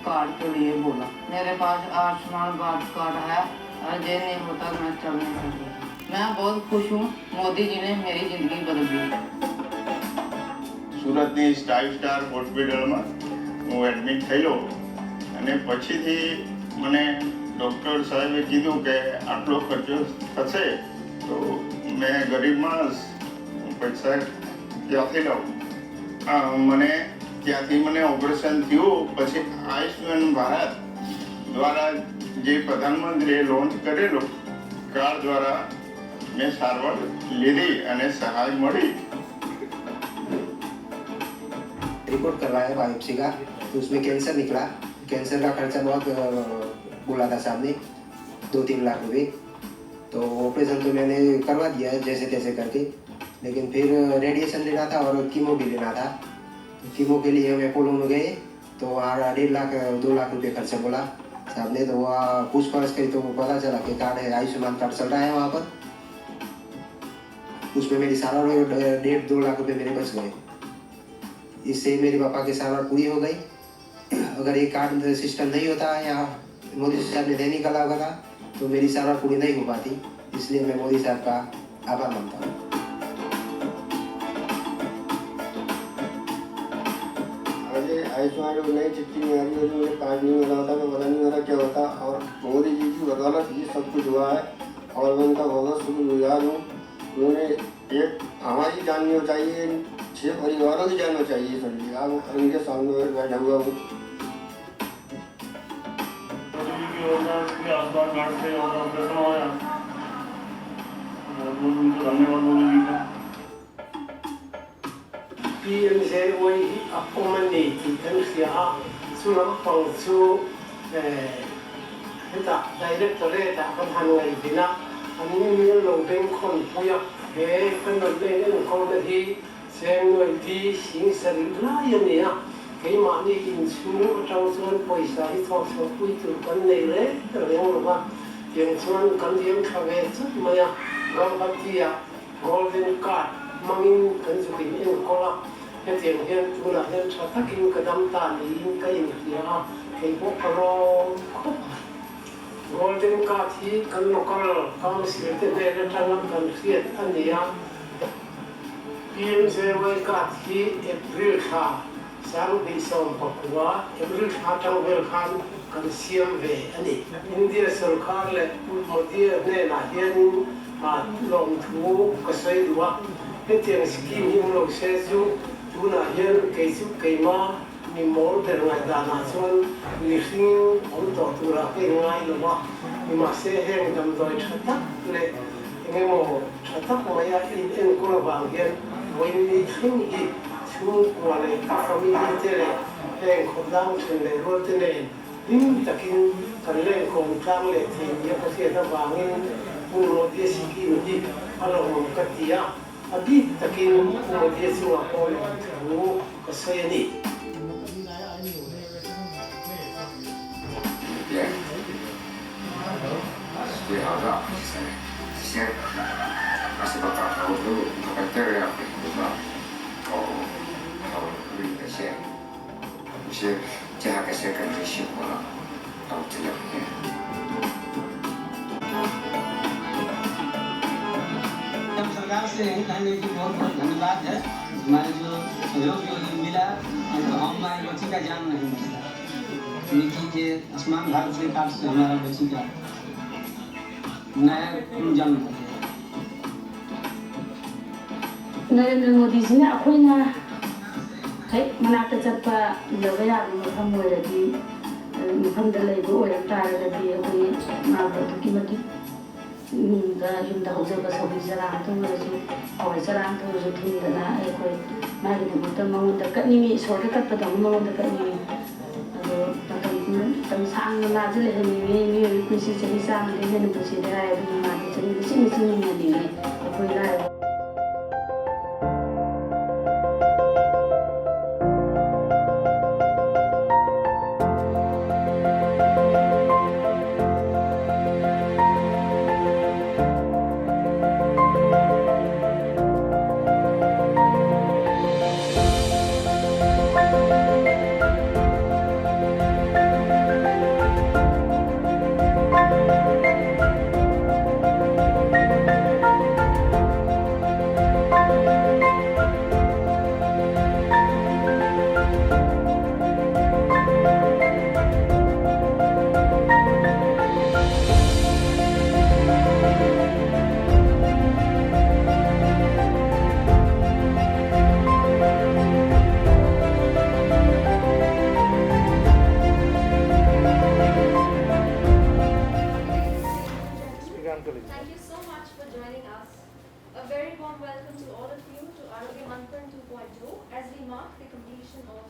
Card के लिए बोला। मेरे पास आयुष्मान कार्ड है और ये नहीं होता मैं चल नहीं सकती। मैं बहुत खुश हूँ, मोदी जी ने मेरी जिंदगी बदल दी। સુરતની 5 સ્ટાર હોસ્પિટલમાં હું એડમિટ થયેલો અને પછીથી મને ડૉક્ટર સાહેબે કીધું કે આટલો ખર્ચો થશે તો મેં ગરીબ માણસ પૈસા ક્યાંથી લાવું. મને ત્યાંથી મને ઓપરેશન થયું. પછી આયુષ્માન ભારત દ્વારા જે પ્રધાનમંત્રીએ લોન્ચ કરેલો કાર્ડ દ્વારા મેં સારવાર લીધી અને સહાય મળી. रिपोर्ट करवाया बायोप्सी का, तो उसमें कैंसर निकला. कैंसर का खर्चा बहुत बोला था साहब ने, 2-3 लाख रुपए. तो ऑपरेशन तो मैंने करवा दिया है जैसे तैसे करके, लेकिन फिर रेडिएशन लेना था और कीमो भी लेना था. तो कीमो के लिए हम अपोलो में गए तो वहाँ 1.5 लाख 2 लाख रुपये खर्चा बोला साहब ने. तो वहाँ पूछपरछ करी तो पता चला कि कार्ड है, आयुष्मान कार्ड चल रहा है वहाँ पर. उसमें मेरी सारा 1.5-2 लाख रुपये मेरे बच गए. इससे मेरे पापा की सारवार पूरी हो गई. अगर ये कार्ड सिस्टम नहीं होता या मोदी साहब ने नहीं निकाला होगा था तो मेरी सारवार पूरी नहीं हो पाती. इसलिए मैं मोदी साहब का आभार मानता हूँ. अरे आयुष्मान जो नई चिट्ठी में आ रही है, मुझे कार्ड नहीं मिला होता तो पता नहीं मेरा क्या होता. और मोदी जी की बदौलत ये सब कुछ हुआ है और मैं उनका बहुत शुक्रगुजार हूँ. उन्होंने एक हमारी जाननी चाहिए, 6 परिवारों की जानना चाहिए. सर जी आप उनके सामने बैठा हुआ हूँ. आयुष्मान कार्ड से और ऑपरेशन हुआ, उनको धन्यवाद मोदी जी का. PM sẽ quay apomani thì thân sẽ su lắm phòng su cái ta director ta con hàng ngày thì na anh những lồng bên con vui cái con lồng bên cái con là thì sẽ người thì sinh sản ra như này à. Cái mà đi in xuống trong xuân पैसा thì thọ thọ quý từ con này đấy rồi không mà tiền xuân con tiền khá về rất mà ya gom bắt thì à golden card mang in cần dùng in có là cái tiền hiện tu là hiện cho tất cả cái đam tàn in cái in thì à cái bộ pro golden card thì cần local công sự thế này là trang làm cần thiết anh ấy à. PM sẽ quay card thì April ha sáng bị xong bọc quá April ha trong về khan cần xiêm về anh ấy. India सरकार ले मोदी ने ना hiện lòng thú cái xoay đua cái tiền skim những lúc sẽ giúp tu na hiện cái giúp cái mà mình muốn để ngày đàn na xuân lịch sinh ông tổ tu ra cái ngày luôn mà nhưng mà sẽ hiện đầm rồi chặt tắc lệ cái mồ chặt tắc mà ya in cô là vàng hiện với đi sinh gì xuống qua lệ các family thế này hiện không đang chuyện này luôn thế này nhưng ta kinh cần lên cùng trang lệ thì nhiều cái gì ta vàng in puno dia siki di kalau katia abi takin puno dia semua pun tu kesaya ni. Ya, pasti ada. Saya masih bakal tahu dulu kriteria apa itu bang. Kalau lebih kesaya, bisa jangan kesaya kan risiko lah. Tahu tidak ya. सरकार से यही कहने की बहुत बहुत धन्यवाद है. हमारे जो सहयोग मिला तो हमारी बच्ची का जान नहीं बचता. निकी के आयुष्मान भारत के कार्ड से हमारा बच्ची का नया जन्म हो गया. नरेंद्र मोदी जी ने अखोइना है मनाता चप्पा लवया मफम ओइरदी मफमदा लेबो ओइरम तारगदी अखोइ माबदुकी मति युमदा हौजबा सबै जरा थोंगरसु हवाई जरा थोंगरसु थिंदना अखोइ मागिदमक्ता मङोंदा कटनिङि इसोरदा कटपदा मङोंदा कटनिङि अदो तम सांगना लाजले हनिङि मियोइ पुसि चहि सामदे हेन पुसि देराय बुनि मादि चहि सिनि सिनि नि अखोइ लाय completion of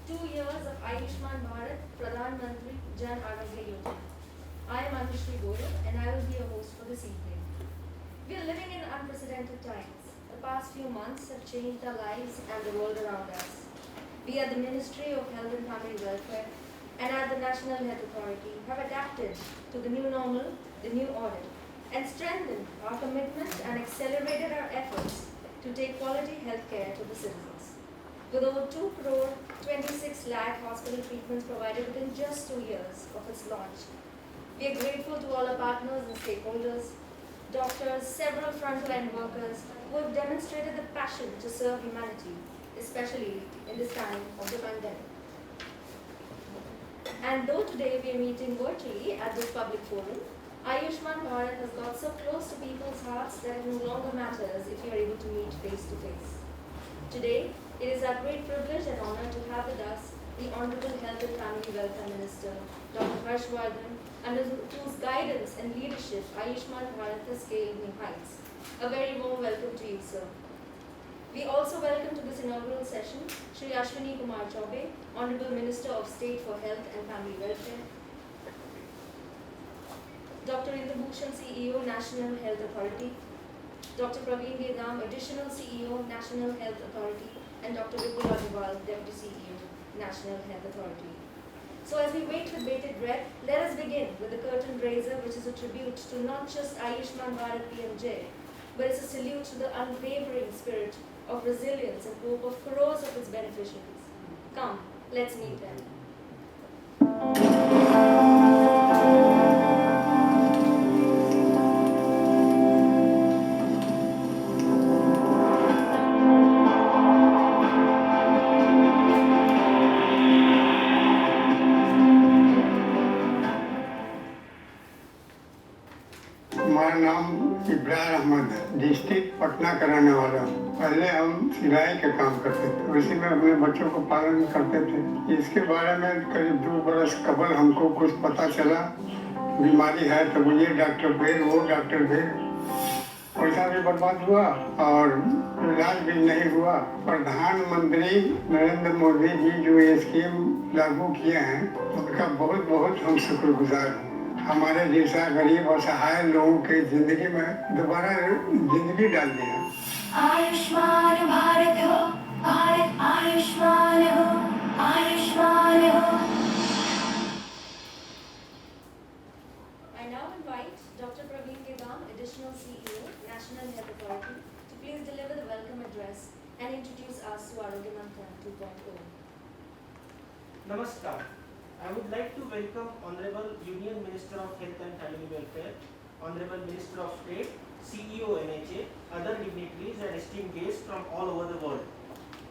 2 years of Ayushman Bharat Pradhan Mantri Jan Arogya Yojana. I am Anushri Goyal and I will be your host for this evening. We are living in unprecedented times. The past few months have changed our lives and the world around us. We at the Ministry of Health and Family Welfare and at the National Health Authority have adapted to the new normal, the new order, and strengthened our commitment and accelerated our efforts to take quality health care to the citizens. With over 2 crore 26 lakh hospital treatments provided within just 2 years of its launch, we are grateful to all our partners and stakeholders, doctors, several frontline workers who have demonstrated the passion to serve humanity, especially in this time of the pandemic. And though today we are meeting virtually at this public forum, Ayushman Bharat has got so close to people's hearts that it no longer matters if you are able to meet face to face. Today, it is our great privilege and honor to have with us the Honorable Health and Family Welfare Minister, Dr. Harshvardhan, under whose guidance and leadership Ayushman Bharat has scaled new heights. A very warm welcome to you, sir. We also welcome to this inaugural session Shri Ashwini Kumar Chaubey, Honorable Minister of State for Health and Family Welfare, Dr. Indubhushan, CEO, National Health Authority, Dr. Praveen Vedam, Additional CEO, National Health Authority, and Dr. Vipul Agarwal, Deputy CEO, National Health Authority. So as we wait with bated breath, let us begin with the curtain raiser, which is a tribute to not just Ayushman Bharat PMJ, but it's a salute to the unwavering spirit of resilience and hope of crores of its beneficiaries. Come, let's meet them. हमारा नाम इब्रार अहमद है, district Patna का रहने वाला हूँ। पहले हम सिलाई का काम करते थे, उसी में अपने बच्चों को पालन करते थे। इसके बारे में करीब 2 बरस कबल हमको कुछ पता चला, बीमारी है तो ये डॉक्टर भेज, वो डॉक्टर भेज। पैसा भी बर्बाद हुआ और इलाज भी नहीं हुआ। प्रधानमंत्री नरेंद्र मोदी जी जो ये स्कीम लागू किए हैं, उनका बहुत बहुत हम शुक्रगुजार हैं। हमारे जैसा गरीब और सहाय लोगों के जिंदगी में दोबारा जिंदगी डाल दिया। आयुष्मान भारत हो, भारत आयुष्मान हो, आयुष्मान हो। I now invite Dr. Praveen Vedam, Additional CEO, National Health Authority, to please deliver the welcome address and introduce us to Arogya Mantran 2.0. Namaskar. I would like to welcome Honorable Union Minister of Health and Family Welfare, Honorable Minister of State, CEO NHA, other dignitaries and esteemed guests from all over the world.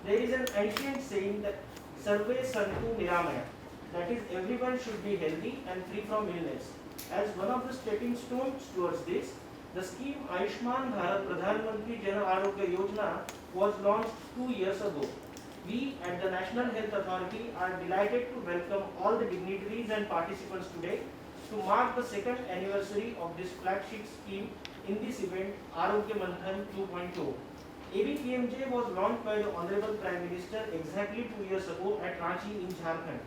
There is an ancient saying that Sarve Santu Niramaya, that is everyone should be healthy and free from illness. As one of the stepping stones towards this, the scheme Ayushman Bharat Pradhan Mantri Jan Arogya Yojana was launched 2 years ago. We at the National Health Authority are delighted to welcome all the dignitaries and participants today to mark the 2nd anniversary of this flagship scheme in this event, Arogya Manthan 2.0. ABPMJ was launched by the Honorable Prime Minister exactly 2 years ago at Ranchi in Jharkhand.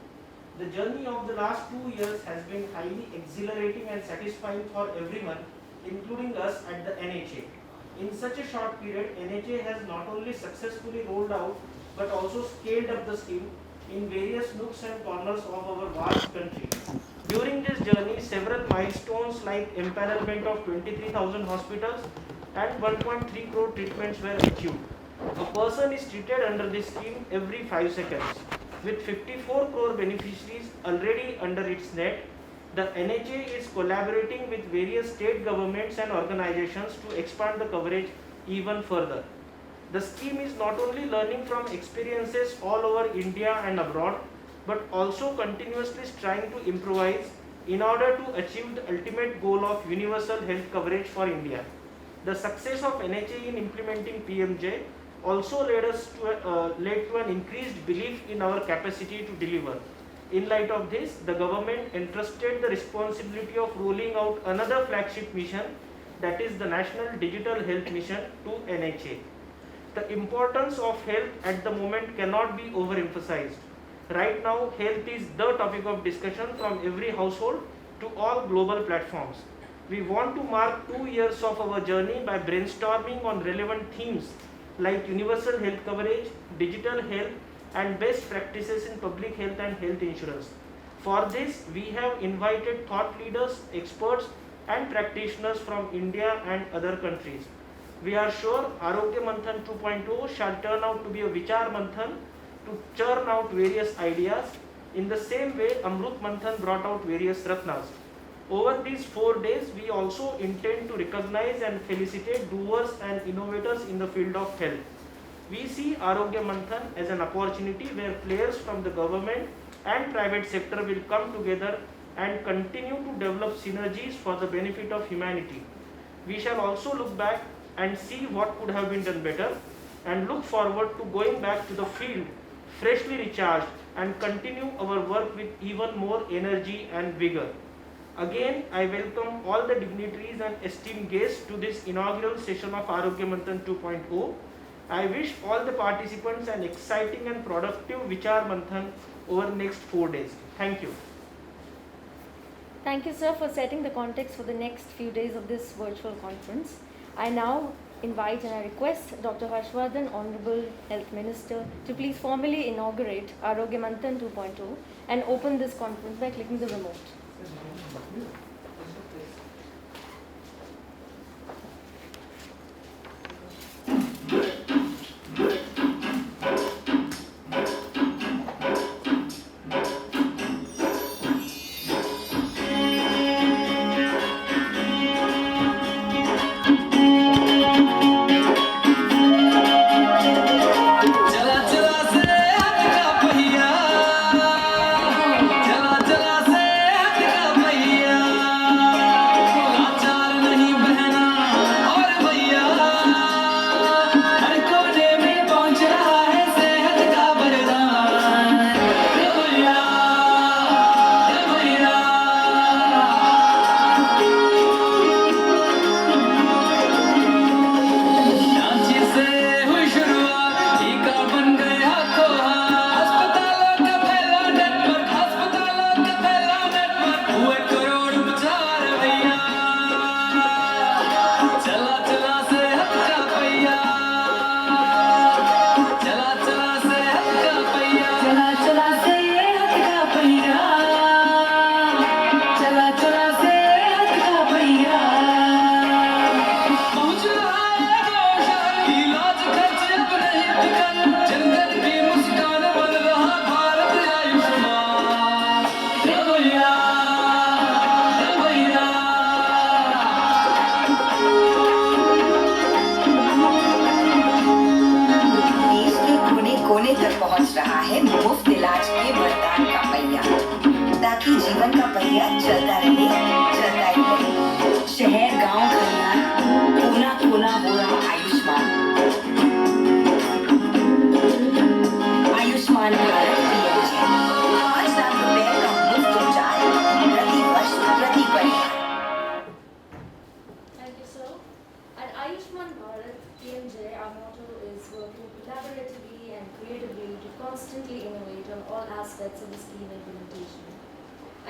The journey of the last 2 years has been highly exhilarating and satisfying for everyone, including us at the NHA. In such a short period, NHA has not only successfully rolled out but also scaled up the scheme in various nooks and corners of our vast country. During this journey, several milestones like empanelment of 23,000 hospitals and 1.3 crore treatments were achieved. A person is treated under this scheme every 5 seconds. With 54 crore beneficiaries already under its net, the NHA is collaborating with various state governments and organizations to expand the coverage even further. The scheme is not only learning from experiences all over India and abroad, but also continuously trying to improvise in order to achieve the ultimate goal of universal health coverage for India. The success of NHA in implementing PMJ also led to an increased belief in our capacity to deliver. In light of this, the government entrusted the responsibility of rolling out another flagship mission, that is the National Digital Health Mission, to NHA. The importance of health at the moment cannot be overemphasized. Right now, health is the topic of discussion from every household to all global platforms. We want to mark 2 years of our journey by brainstorming on relevant themes like universal health coverage, digital health, and best practices in public health and health insurance. For this, we have invited thought leaders, experts, and practitioners from India and other countries. We are sure Arogya Manthan 2.0 shall turn out to be a Vichar Manthan to churn out various ideas. In the same way, Amrut Manthan brought out various Ratnas. Over these 4 days, we also intend to recognize and felicitate doers and innovators in the field of health. We see Arogya Manthan as an opportunity where players from the government and private sector will come together and continue to develop synergies for the benefit of humanity. We shall also look back and see what could have been done better, and look forward to going back to the field freshly recharged and continue our work with even more energy and vigor. Again, I welcome all the dignitaries and esteemed guests to this inaugural session of Arogya Manthan 2.0. I wish all the participants an exciting and productive Vichar Manthan over the next 4 days. Thank you. Thank you, sir, for setting the context for the next few days of this virtual conference. I now invite and I request Dr. Harshvardhan, Honorable Health Minister, to please formally inaugurate Arogya Manthan 2.0 and open this conference by clicking the remote.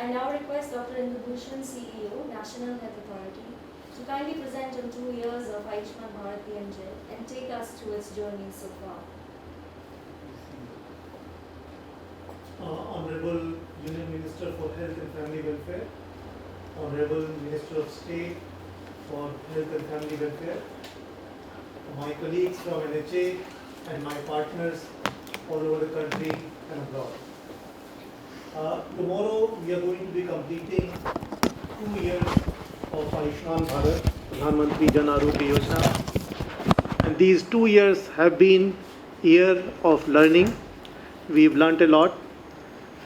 I now request Dr. Indubhushan, CEO, National Health Authority, to kindly present on 2 years of Ayushman Bharat PMJ and take us through its journey so far. Honorable Union Minister for Health and Family Welfare, Honorable Minister of State for Health and Family Welfare, my colleagues from NHA and my partners all over the country and abroad. Tomorrow we are going to be completing 2 years of Ayushman Bharat, Pradhan Mantri Jan Arogya Yojana. And these 2 years have been year of learning. We've learnt a lot.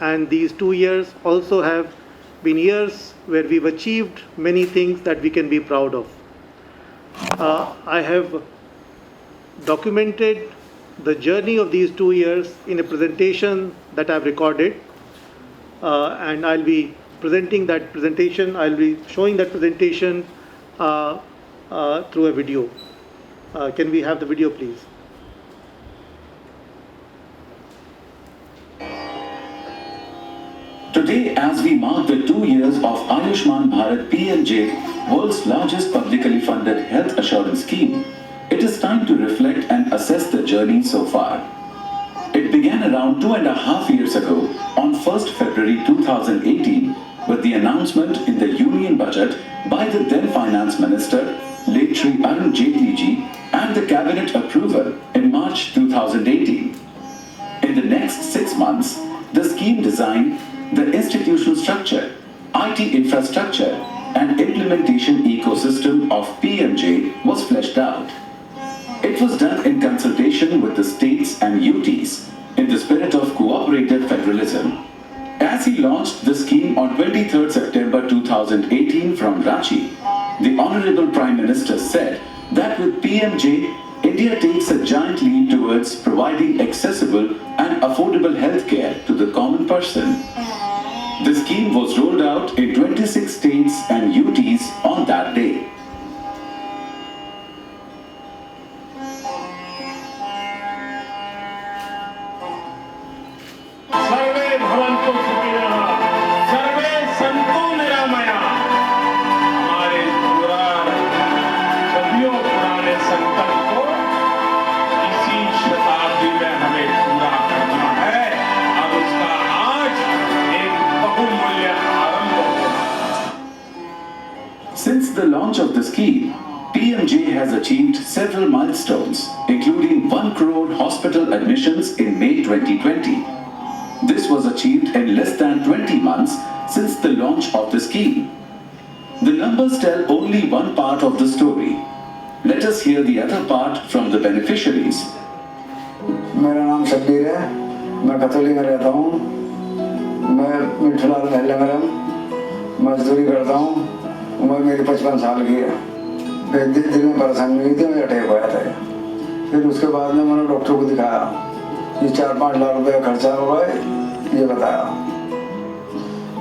And these 2 years also have been years where we've achieved many things that we can be proud of. I have documented the journey of these 2 years in a presentation that I've recorded. And I'll be presenting that presentation. I'll be showing that presentation through a video. Can we have the video, please? Today, as we mark the 2 years of Ayushman Bharat PMJ, world's largest publicly funded health assurance scheme, it is time to reflect and assess the journey so far. It began around 2.5 years ago on 1st February 2018 with the announcement in the Union Budget by the then Finance Minister, late Shri Arun Jaitley ji, and the Cabinet approval in March 2018. In the next 6 months, the scheme designed the institutional structure, IT infrastructure, and implementation ecosystem of PMJ was fleshed out. It was done in consultation with the states and UTs in the spirit of cooperative federalism. As he launched the scheme on 23rd September 2018 from Ranchi, the Honorable Prime Minister said that with PMJ, India takes a giant leap towards providing accessible and affordable healthcare to the common person. The scheme was rolled out in 26 states and UTs on that day. सर्वे भवन्तु सुखिनः, सर्वे सन्तु निरामया। हमारे सदियों पुराने संकल्प को इसी शताब्दी में हमें पूरा करना है। अब उसका आज एक बहुमूल्य आरंभ होगा। Since the launch of the scheme, PMJ has achieved several milestones, including 1 crore hospital admissions in May 2020. This was achieved in less than 20 months since the launch of the scheme. The numbers tell only one part of the story. Let us hear the other part from the beneficiaries. मेरा नाम शब्बीर है, मैं कतौली में रहता हूँ। मैं मिठुलाल महलमरम मजदूरी करता हूँ। उम्र मेरी 55 साल की है। एक दिल में परेशानी हुई थी, मुझे अटैक आया था। फिर उसके बाद में मैंने डॉक्टर को दिखाया। ये 4-5 लाख रुपये खर्चा हो गए, ये बताया।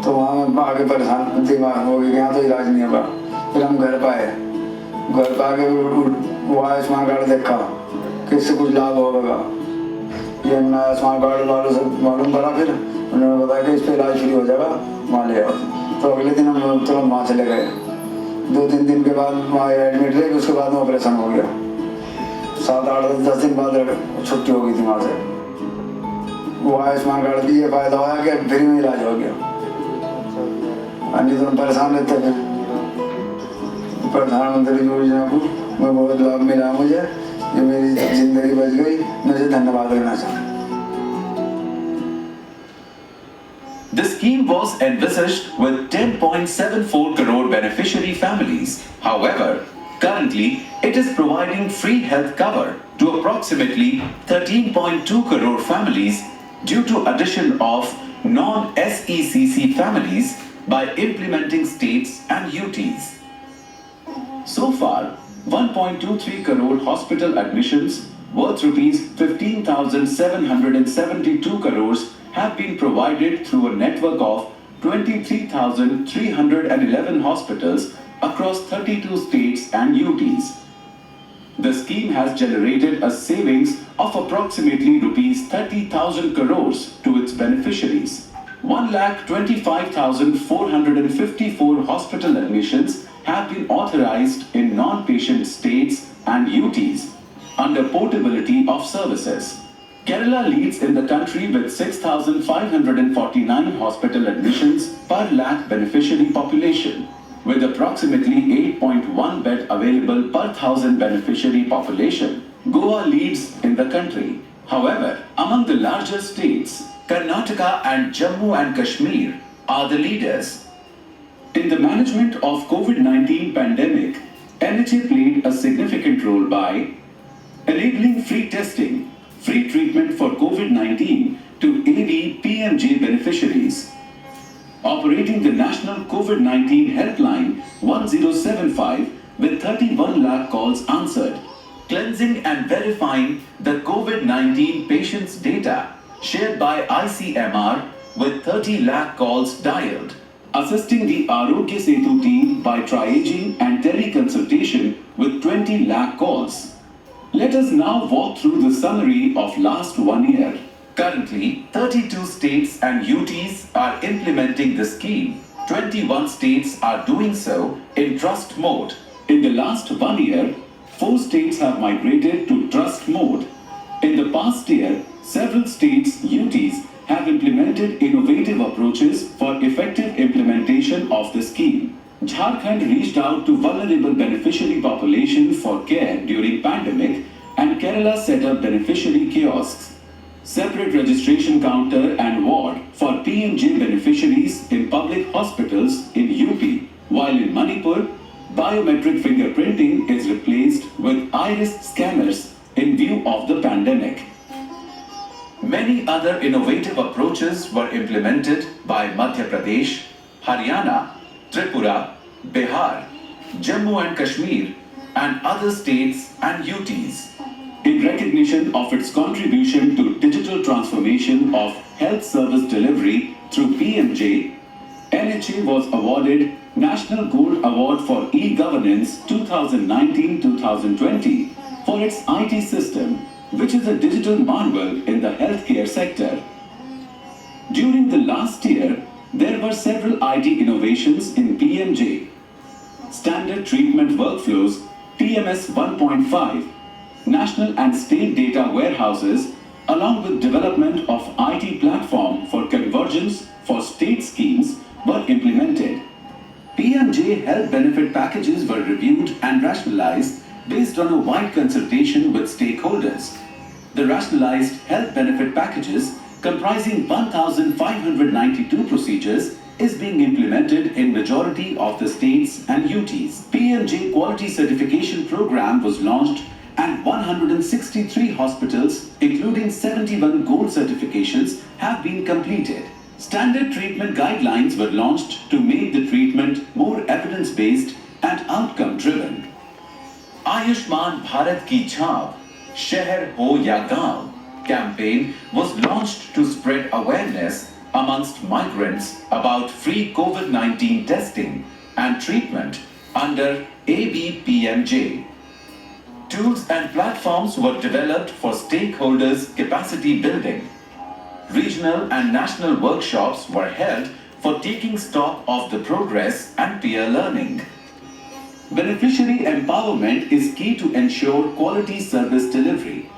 तो वहाँ मैं आगे परेशान दिमाग हो गया, यहाँ तो इलाज नहीं होगा। फिर हम घर पे आए। घर पे आके वो आयुष्मान कार्ड देखा कि इससे कुछ लाभ होगा। ये हमने आयुष्मान कार्ड वालों से मालूम पड़ा। फिर उन्होंने बताया कि इस पर इलाज शुरू हो जाएगा, वहाँ ले आओ। तो अगले दिन हम तुरंत वहाँ चले गए। 2-3 दिन के बाद वहाँ एडमिट रहे, उसके बाद में ऑपरेशन हो गया। 7-8-10 दिन बाद छुट्टी हो गई थी वहाँ से। वो आयुष्मान कार्ड भी ये फायदा हुआ कि फ्री में इलाज हो गया। अन्य तो हम परेशान रहते थे। प्रधानमंत्री योजना को मैं बहुत लाभ मिला मुझे, ये मेरी जिंदगी बच गई। मैं इसे धन्यवाद देना चाहता हूँ। The scheme was envisaged with 10.74 crore beneficiary families. However, currently it is providing free health cover to approximately 13.2 crore families due to addition of non-SECC families by implementing states and UTs. So far, 1.23 crore hospital admissions worth rupees 15,772 crores have been provided through a network of 23,311 hospitals across 32 states and UTs. The scheme has generated a savings of approximately rupees 30,000 crores to its beneficiaries. 1,25,454 hospital admissions have been authorized in non-patient states and UTs under portability of services. Kerala leads in the country with 6,549 hospital admissions per lakh beneficiary population, with approximately 8.1 bed available per 1,000 beneficiary population. Goa leads in the country. However, among the larger states, Karnataka and Jammu and Kashmir are the leaders. In the management of COVID-19 pandemic, NHA played a significant role by enabling free testing, free treatment for COVID-19 to AD PMJ beneficiaries, operating the National COVID-19 Helpline 1075 with 31 lakh calls answered, cleansing and verifying the COVID-19 patients' data shared by ICMR with 30 lakh calls dialed, assisting the Arogya Setu team by triaging and teleconsultation with 20 lakh calls. Let us now walk through the summary of last 1 year. Currently, 32 states and UTs are implementing the scheme. 21 states are doing so in trust mode. In the last 1 year, 4 states have migrated to trust mode. In the past year, several states, UTs, have implemented innovative approaches for effective implementation of the scheme. Jharkhand reached out to vulnerable beneficiary population for care during pandemic, and Kerala set up beneficiary kiosks, separate registration counter and ward for PMJ beneficiaries in public hospitals in UP, while in Manipur, biometric fingerprinting is replaced with iris scanners in view of the pandemic. Many other innovative approaches were implemented by Madhya Pradesh, Haryana, Tripura, Bihar, Jammu and Kashmir, and other states and UTs. In recognition of its contribution to digital transformation of health service delivery through PMJ, NHA was awarded National Gold Award for E-Governance 2019-2020 for its IT system, which is a digital marvel in the healthcare sector. During the last year, there were several IT innovations in PMJ. Standard Treatment Workflows, TMS 1.5, national and state data warehouses, along with development of IT platform for convergence for state schemes were implemented. PMJ health benefit packages were reviewed and rationalized based on a wide consultation with stakeholders. The rationalized health benefit packages, comprising 1,592 procedures, is being implemented in majority of the states and UTs. PMJ Quality Certification Program was launched and 163 hospitals, including 71 gold certifications, have been completed. Standard treatment guidelines were launched to make the treatment more evidence-based and outcome-driven. Ayushman Bharat Ki Chhaap, Sheher Ho Ya Gaon campaign was launched to spread awareness amongst migrants about free COVID-19 testing and treatment under ABPMJ. Tools and platforms were developed for stakeholders' capacity building. Regional and national workshops were held for taking stock of the progress and peer learning. Beneficiary empowerment is key to ensure quality service delivery.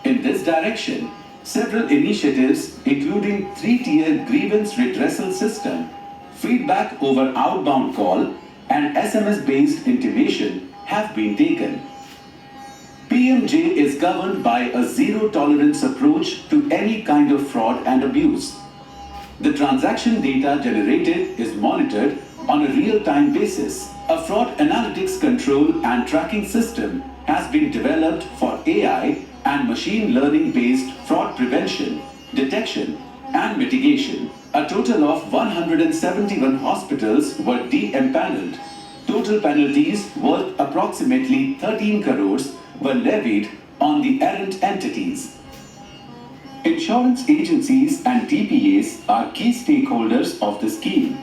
In this direction, several initiatives, including 3-tier grievance redressal system, feedback over outbound call, and SMS-based intimation, have been taken. PMJ is governed by a zero-tolerance approach to any kind of fraud and abuse. The transaction data generated is monitored on a real-time basis. A fraud analytics control and tracking system has been developed for AI and machine learning-based fraud prevention, detection, and mitigation. A total of 171 hospitals were de-empaneled. Total penalties worth approximately 13 crores were levied on the errant entities. Insurance agencies and TPAs are key stakeholders of the scheme.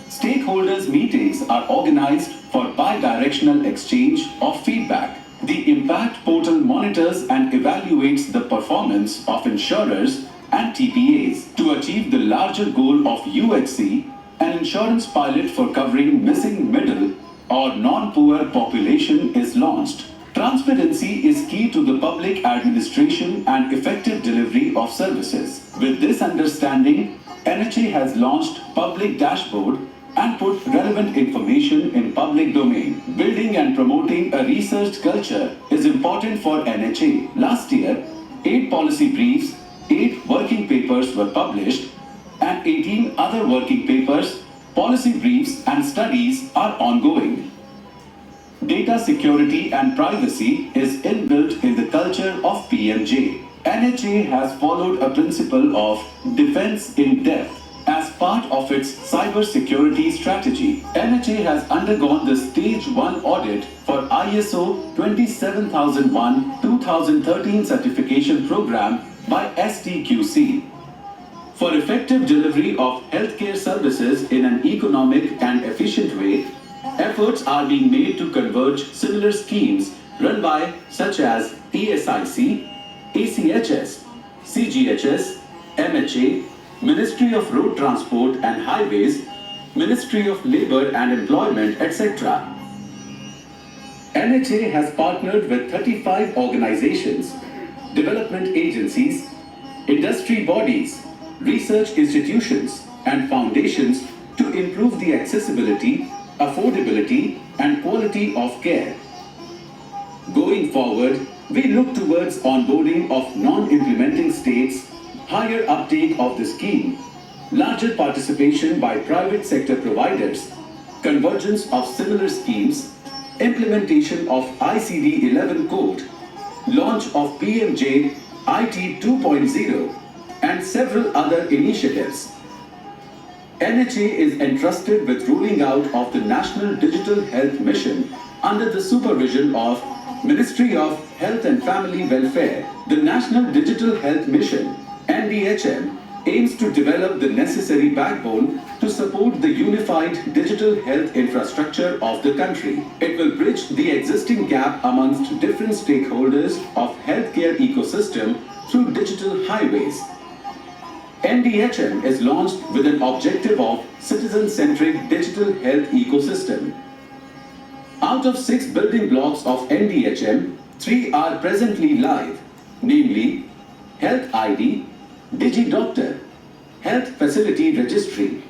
Stakeholders meetings are organized for bi-directional exchange of feedback. The Impact Portal monitors and evaluates the performance of insurers and TPAs. To achieve the larger goal of UHC, an insurance pilot for covering missing middle or non-poor population is launched. Transparency is key to the public administration and effective delivery of services. With this understanding, NHA has launched Public Dashboard and put relevant information in public domain. Building and promoting a research culture is important for NHA. Last year, 8 policy briefs, 8 working papers were published, and 18 other working papers, policy briefs, and studies are ongoing. Data security and privacy is inbuilt in the culture of PMJ. NHA has followed a principle of defense in depth as part of its cybersecurity strategy. NHA has undergone the Stage 1 audit for ISO 27001-2013 certification program by STQC. For effective delivery of healthcare services in an economic and efficient way, efforts are being made to converge similar schemes run by such as ESIC, ACHS, CGHS, MHA, Ministry of Road Transport and Highways, Ministry of Labour and Employment, etc. NHA has partnered with 35 organizations, development agencies, industry bodies, research institutions and foundations to improve the accessibility, affordability and quality of care. Going forward, we look towards onboarding of non-implementing states, higher uptake of the scheme, larger participation by private sector providers, convergence of similar schemes, implementation of ICD 11 code, launch of PMJ IT 2.0 and several other initiatives. NHA is entrusted with rolling out of the National Digital Health Mission under the supervision of Ministry of Health and Family Welfare. The National Digital Health Mission, NDHM, aims to develop the necessary backbone to support the unified digital health infrastructure of the country. It will bridge the existing gap amongst different stakeholders of healthcare ecosystem through digital highways. NDHM is launched with an objective of citizen-centric digital health ecosystem. Out of 6 building blocks of NDHM, 3 are presently live, namely Health ID, DigiDoctor, Health Facility Registry.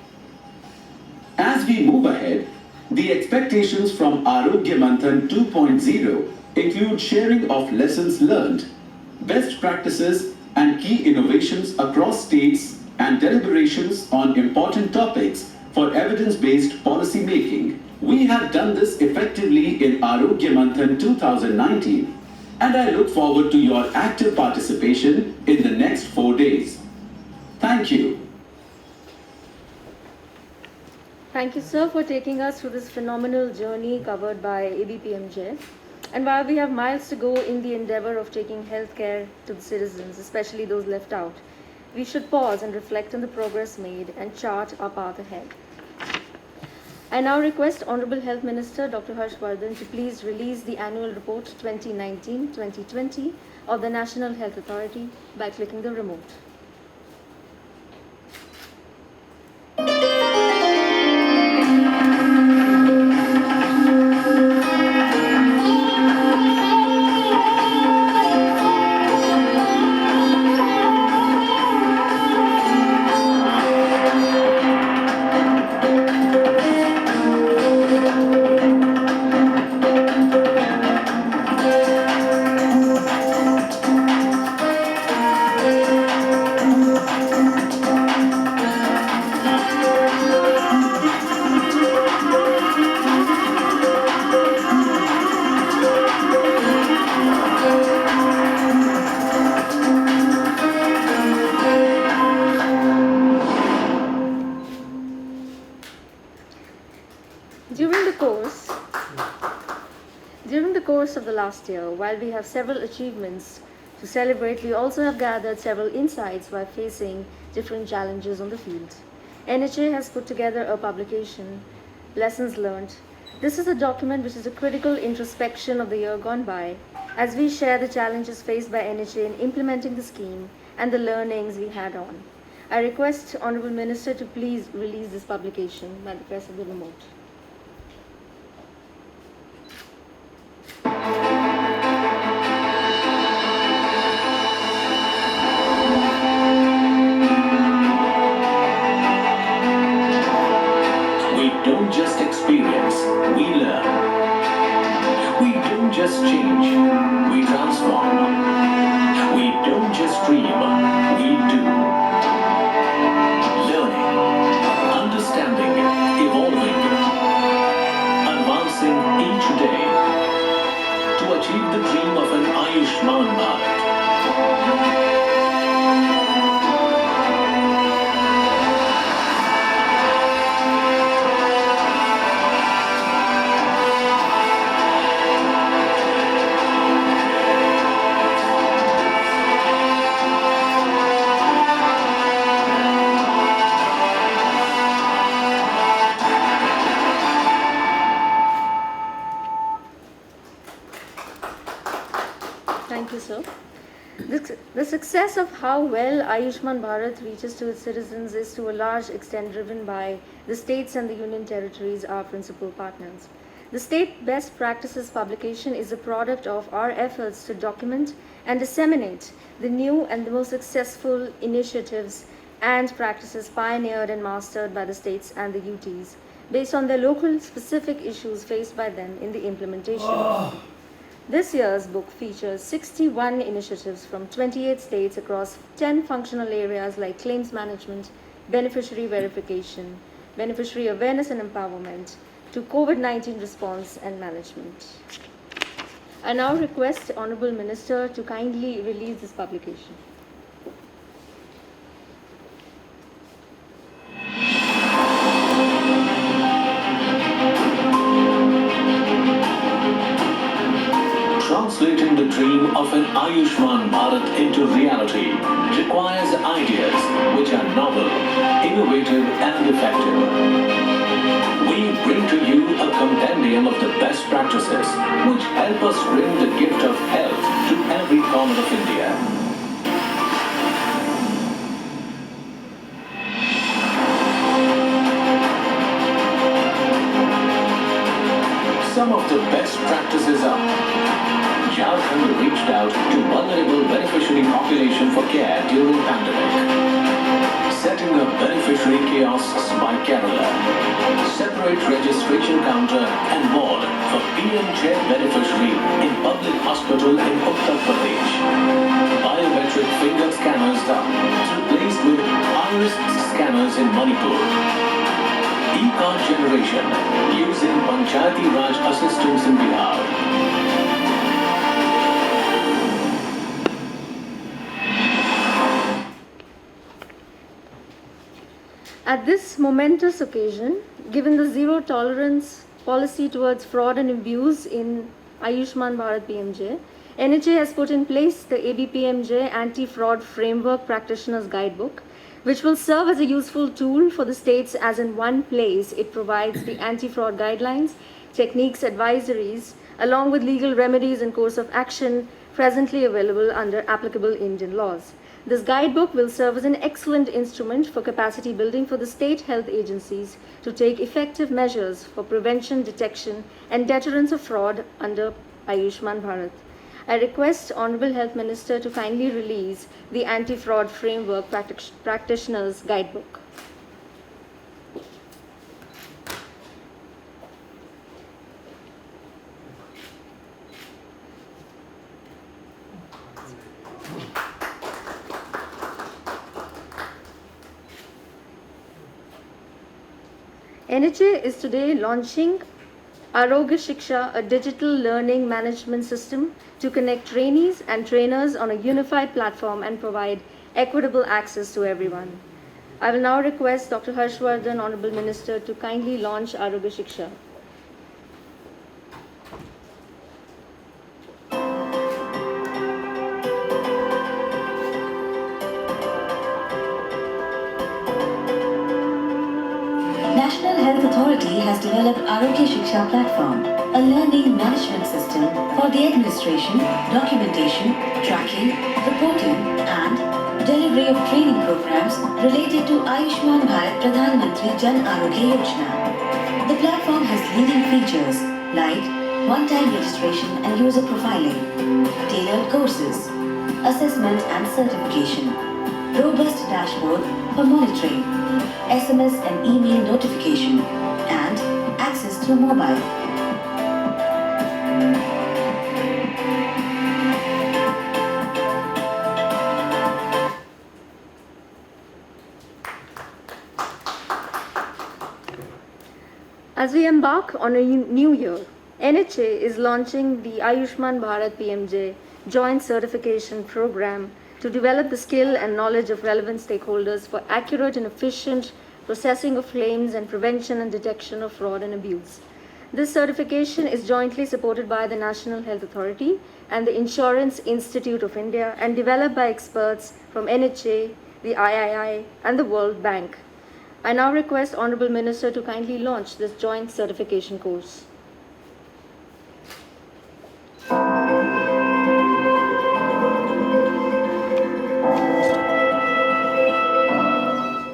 As we move ahead, the expectations from Arogya Manthan 2.0 include sharing of lessons learned, best practices and key innovations across states and deliberations on important topics for evidence-based policy making. We have done this effectively in Arogya Manthan 2019, and I look forward to your active participation in the next 4 days. Thank you. Thank you, sir, for taking us through this phenomenal journey covered by ABPMJ. And while we have miles to go in the endeavor of taking healthcare to the citizens, especially those left out, we should pause and reflect on the progress made and chart our path ahead. I now request Honorable Health Minister Dr. Harshvardhan to please release the Annual Report 2019-2020 of the National Health Authority by clicking the remote. During the course of the last year, while we have several achievements to celebrate, we also have gathered several insights while facing different challenges on the field. NHA has put together a publication, Lessons Learned. This is a document which is a critical introspection of the year gone by, as we share the challenges faced by NHA in implementing the scheme and the learnings we had on. I request Honorable Minister to please release this publication by the press of the remote. We don't just experience, we learn. We don't just change, we transform. We don't just dream, we do. Learning, understanding, evolving, advancing each day to achieve the dream of an Ayushman Bharat. success of how well Ayushman Bharat reaches to its citizens is to a large extent driven by the states and the union territories, our principal partners. The State Best Practices publication is a product of our efforts to document and disseminate the new and the most successful initiatives and practices pioneered and mastered by the states and the UTs based on their local specific issues faced by them in the implementation. This year's book features 61 initiatives from 28 states across 10 functional areas like claims management, beneficiary verification, beneficiary awareness and empowerment, to COVID-19 response and management. I now request the Honorable Minister to kindly release this publication. Translating the dream of an Ayushman Bharat into reality requires ideas which are novel, innovative and effective. We bring to you a compendium of the best practices which help us bring the gift of health to every corner of India. Some of the best practices are: Jharkhand reached out to vulnerable beneficiary population for care during pandemic. Setting up beneficiary kiosks by Kerala. Separate registration counter and ward for PM-Care beneficiary in public hospital in Uttar Pradesh. Biometric finger scanners replaced with iris scanners in Manipur. E-card generation using Panchayati Raj assistance in Bihar. At this momentous occasion, given the zero tolerance policy towards fraud and abuse in Ayushman Bharat PMJ, NHA has put in place the ABPMJ Anti-Fraud Framework Practitioners Guidebook, which will serve as a useful tool for the states, as in one place it provides the anti-fraud guidelines, techniques, advisories, along with legal remedies and course of action presently available under applicable Indian laws. This guidebook will serve as an excellent instrument for capacity building for the state health agencies to take effective measures for prevention, detection, and deterrence of fraud under Ayushman Bharat. I request Honorable Health Minister to kindly release the Anti-Fraud Framework Practitioners Guidebook. NHA is today launching Arogya Shiksha, a digital learning management system to connect trainees and trainers on a unified platform and provide equitable access to everyone. I will now request Dr. Harshvardhan, Honorable Minister, to kindly launch Arogya Shiksha. National Health Authority has developed Arogya Shiksha platform, a learning management system for the administration, documentation, tracking, reporting and delivery of training programs related to Ayushman Bharat Pradhan Mantri Jan Arogya Yojana. The platform has leading features like one-time registration and user profiling, tailored courses, assessment and certification, robust dashboard for monitoring, SMS and email notification, and access through mobile. As we embark on a new year, NHA is launching the Ayushman Bharat PMJ Joint Certification Program to develop the skill and knowledge of relevant stakeholders for accurate and efficient processing of claims and prevention and detection of fraud and abuse. This certification is jointly supported by the National Health Authority and the Insurance Institute of India and developed by experts from NHA, the III, and the World Bank. I now request Honorable Minister to kindly launch this joint certification course.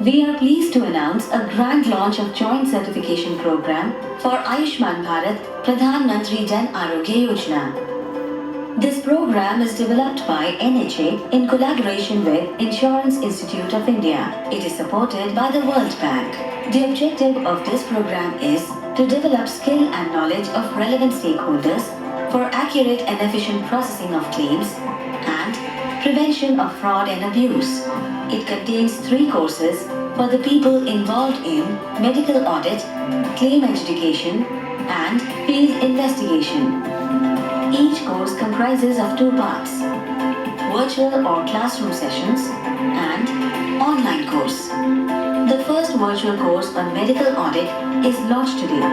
We are pleased to announce a grand launch of joint certification program for Ayushman Bharat Pradhan Mantri Jan Arogya Yojana. This program is developed by NHA in collaboration with Insurance Institute of India. It is supported by the World Bank. The objective of this program is to develop skill and knowledge of relevant stakeholders for accurate and efficient processing of claims and prevention of fraud and abuse. It contains 3 courses for the people involved in medical audit, claim adjudication, and field investigation. Each course comprises of 2 parts: virtual or classroom sessions and online course. The first virtual course on medical audit is launched today.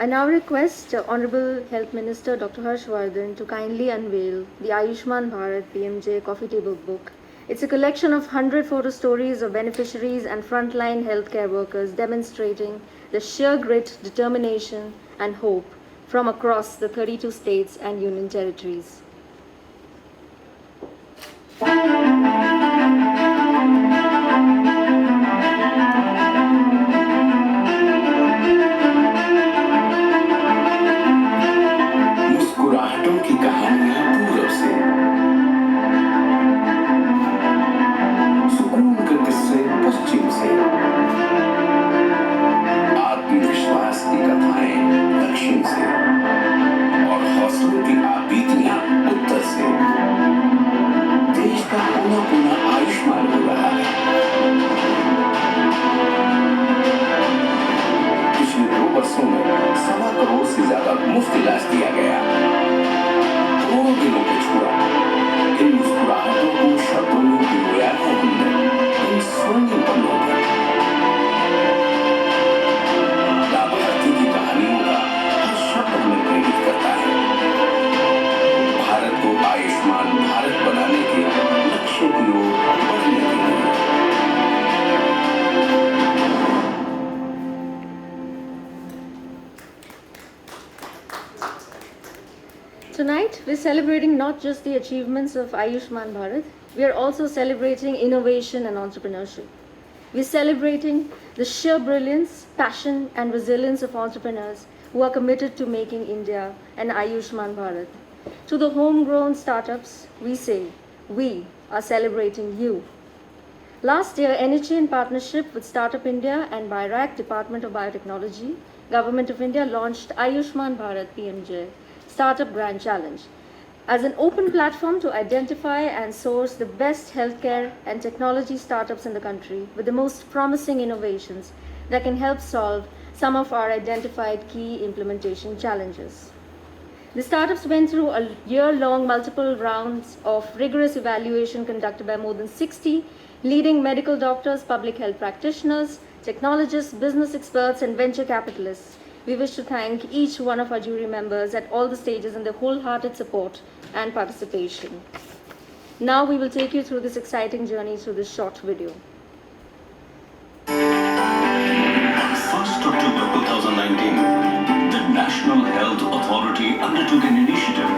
I now request Honorable Health Minister Dr. Harshvardhan to kindly unveil the Ayushman Bharat PMJ Coffee Table Book. It's a collection of 100 photo stories of beneficiaries and frontline healthcare workers demonstrating the sheer grit, determination, and hope from across the 32 states and union territories. मुस्कुराहटों की कहानियां पूरब से, सुकून के किस्से पश्चिम से, आत्मविश्वास की कथाएं दक्षिण से और हौसलों की आबीतियां उत्तर से। देश का कोना कोना आयुष्मान हो रहा है। पिछले 2 वर्षों में 1.25 करोड़ से ज्यादा मुफ्त इलाज दिया गया। करोड़ों दिलों को छुआ। इन मुस्कुराहटों को शब्दों में पिरोया है हमने इन स्वर्णिम पन्नों पर। लाभार्थी की कहानियों का हर शब्द हमें प्रेरित करता है। भारत को आयुष्मान भारत बनाने के लक्ष्य की ओर बढ़ने के लिए। Tonight, we're celebrating not just the achievements of Ayushman Bharat, we are also celebrating innovation and entrepreneurship. We're celebrating the sheer brilliance, passion, and resilience of entrepreneurs who are committed to making India an Ayushman Bharat. To the homegrown startups, we say, we are celebrating you. Last year, NHA in partnership with Startup India and BIRAC, Department of Biotechnology, Government of India launched Ayushman Bharat PMJ Startup Grand Challenge as an open platform to identify and source the best healthcare and technology startups in the country with the most promising innovations that can help solve some of our identified key implementation challenges. The startups went through a year-long multiple rounds of rigorous evaluation conducted by more than 60 leading medical doctors, public health practitioners, technologists, business experts, and venture capitalists. We wish to thank each one of our jury members at all the stages in their wholehearted support and participation. Now we will take you through this exciting journey through this short video. On 1st October 2019, the National Health Authority undertook an initiative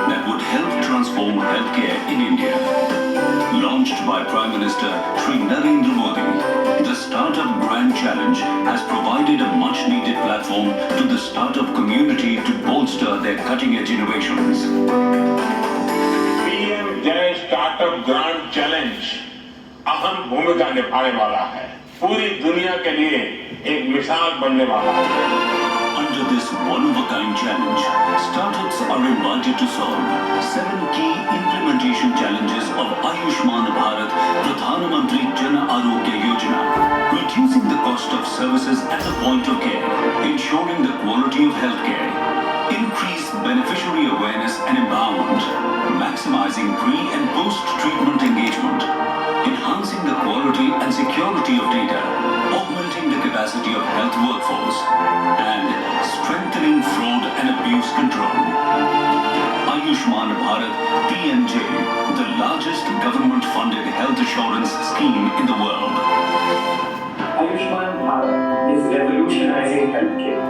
that would help transform healthcare in India. Launched by Prime Minister Shri Narendra Modi, the Startup Grand Challenge has provided a much-needed platform to the startup community to bolster their cutting-edge innovations. PM Jai Startup Grand Challenge अहम भूमिका निभाने वाला है, पूरी दुनिया के लिए एक मिसाल बनने वाला है। Under this one-of-a-kind challenge, startups are invited to solve 7 key implementation challenges of Ayushman Bharat Pradhan Mantri Jan Arogya Yojana. Reducing the cost of services at the point of care, ensuring the quality of healthcare, increase beneficiary awareness and empowerment, maximizing pre- and post-treatment engagement, enhancing the quality and security of data, augmenting the capacity of health workforce, and strengthening fraud and abuse control. Ayushman Bharat PMJ, the largest government-funded health assurance scheme in the world. Ayushman Bharat is revolutionizing healthcare.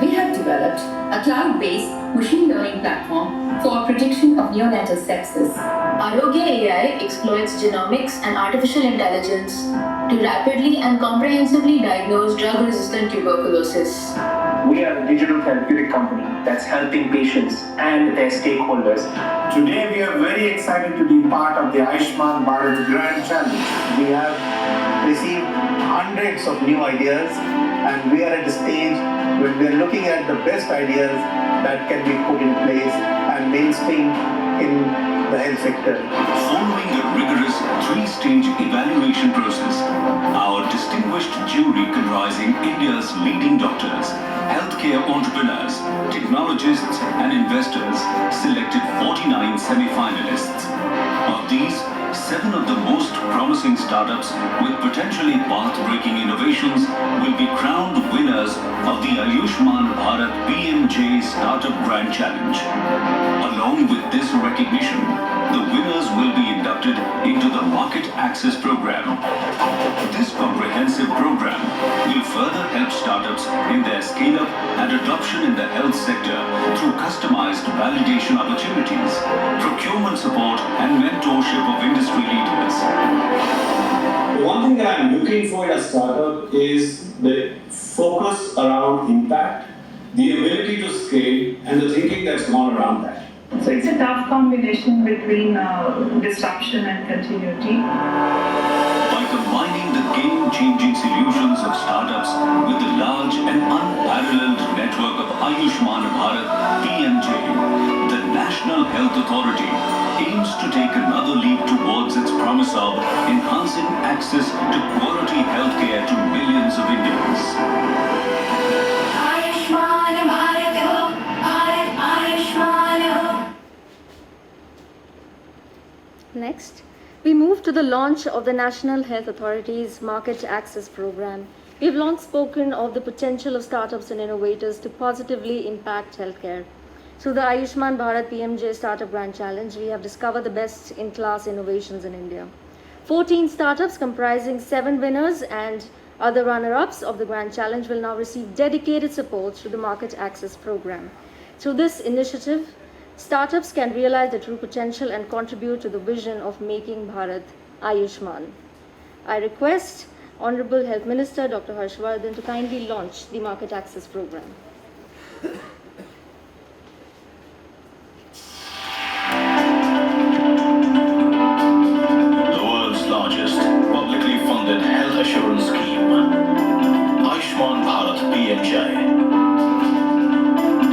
we have developed a cloud-based machine learning platform for prediction of neonatal sepsis. Arogya AI exploits genomics and artificial intelligence to rapidly and comprehensively diagnose drug-resistant tuberculosis. We are a digital therapeutic company that's helping patients and their stakeholders. Today we are very excited to be part of the Ayushman Bharat Grand Challenge. We have received hundreds of new ideas, and we are at a stage when we are looking at the best ideas that can be put in place and mainstream in the health sector. Following a rigorous three-stage evaluation process, our distinguished jury comprising India's leading doctors, healthcare entrepreneurs, technologists and investors selected 49 semi-finalists. Of these, 7 of the most promising startups with potentially path-breaking innovations will be crowned winners of the Ayushman Bharat PMJ Startup Grand Challenge. Along with this recognition, the winners will be inducted into the Market Access Program. This comprehensive program will further help startups in their scale-up and adoption in the health sector through customized validation opportunities, procurement support and mentorship of industry leaders. One thing that I'm looking for in a startup is the focus around impact, the ability to scale, and the thinking that's gone around that. So it's a tough combination between disruption and continuity. By combining the game-changing solutions of startups with the large and unparalleled network of Ayushman Bharat PMJ, the National Health Authority aims to take another leap towards its promise of enhancing access to quality healthcare to millions of Indians. Ayushman Bharat Ho, Bharat Ayushman Ho. Next, we move to the launch of the National Health Authority's Market Access Program. We've long spoken of the potential of startups and innovators to positively impact healthcare. Through the Ayushman Bharat PMJ Startup Grand Challenge, we have discovered the best-in-class innovations in India. 14 startups comprising 7 winners and other runner-ups of the Grand Challenge will now receive dedicated support through the Market Access Program. Through this initiative, startups can realize their true potential and contribute to the vision of making Bharat Ayushman. I request Honorable Health Minister Dr. Harshvardhan to kindly launch the Market Access Program. The world's largest publicly funded health assurance scheme, Ayushman Bharat PMJ,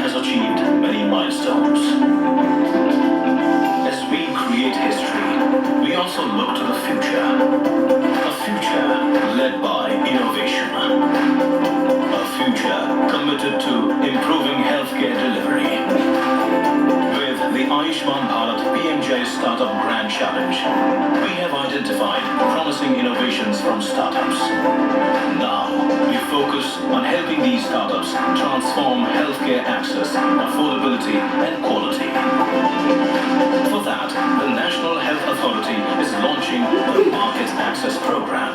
has achieved many milestones. As we create history, we also look to the future. A future led by innovation. A future committed to improving healthcare delivery. With the Ayushman Bharat PMJ Startup Grand Challenge, we have identified promising innovations from startups. Now, we focus on helping these startups transform healthcare access, affordability, and quality. For that, the National Health Authority is launching the Market Access Program.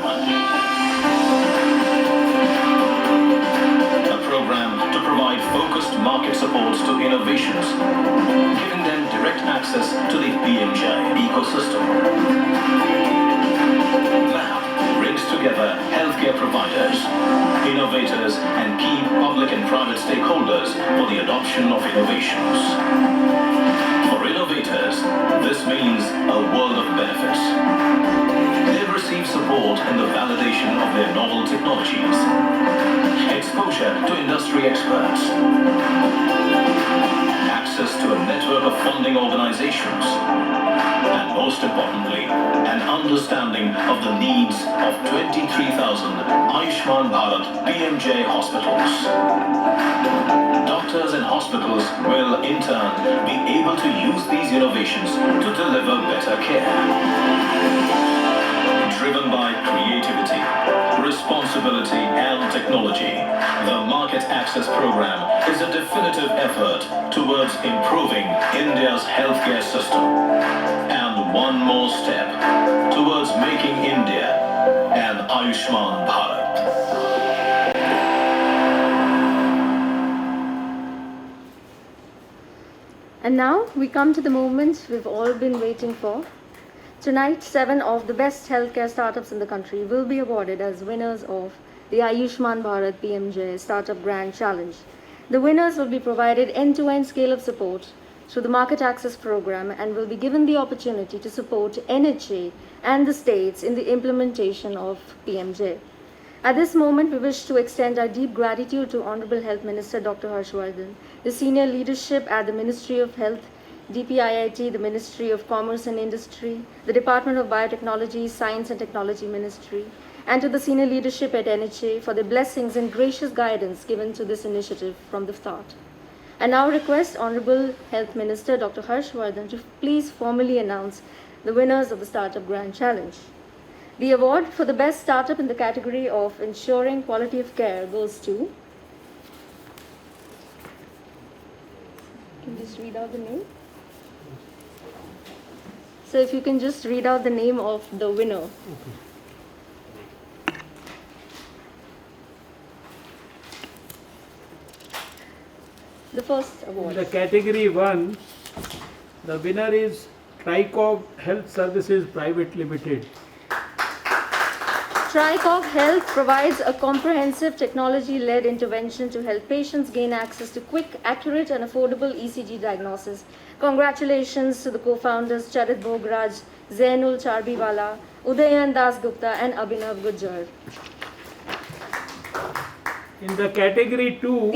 A program to provide focused market support to innovations, giving them direct access to the PMJ ecosystem. MAP brings together healthcare providers, innovators, and key public and private stakeholders for the adoption of innovations. For innovators, this means a world of benefits. They receive support in the validation of their novel technologies, exposure to industry experts, access to a network of funding organizations, and most importantly, an understanding of the needs of 23,000 Ayushman Bharat PMJ hospitals. Doctors and hospitals will, in turn, be able to use these innovations to deliver better care. Driven by creativity, responsibility, and technology, the Market Access Program is a definitive effort towards improving India's healthcare system, and one more step towards making India an Ayushman Bharat. And now we come to the moment we've all been waiting for. Tonight, 7 of the best healthcare startups in the country will be awarded as winners of the Ayushman Bharat PMJ Startup Grand Challenge. The winners will be provided end-to-end scale-up support through the Market Access Program and will be given the opportunity to support NHA and the states in the implementation of PMJ. At this moment, we wish to extend our deep gratitude to Honorable Health Minister Dr. Harshvardhan, the senior leadership at the Ministry of Health, DPIIT, the Ministry of Commerce and Industry, the Department of Biotechnology, Science and Technology Ministry, and to the senior leadership at NHA for their blessings and gracious guidance given to this initiative from the start. I now request Honorable Health Minister Dr. Harshvardhan to please formally announce the winners of the Startup Grand Challenge. The award for the best startup in the category of ensuring quality of care goes to... Can you just read out the name? So if you can just read out the name of the winner. The first award. In the category 1, the winner is Tricog Health Services Private Limited. Tricog Health provides a comprehensive technology-led intervention to help patients gain access to quick, accurate and affordable ECG diagnosis. Congratulations to the co-founders Charit Bhograj, Zainul Charbiwala, Udayan Das Gupta and Abhinav Gujjar. In the category 2,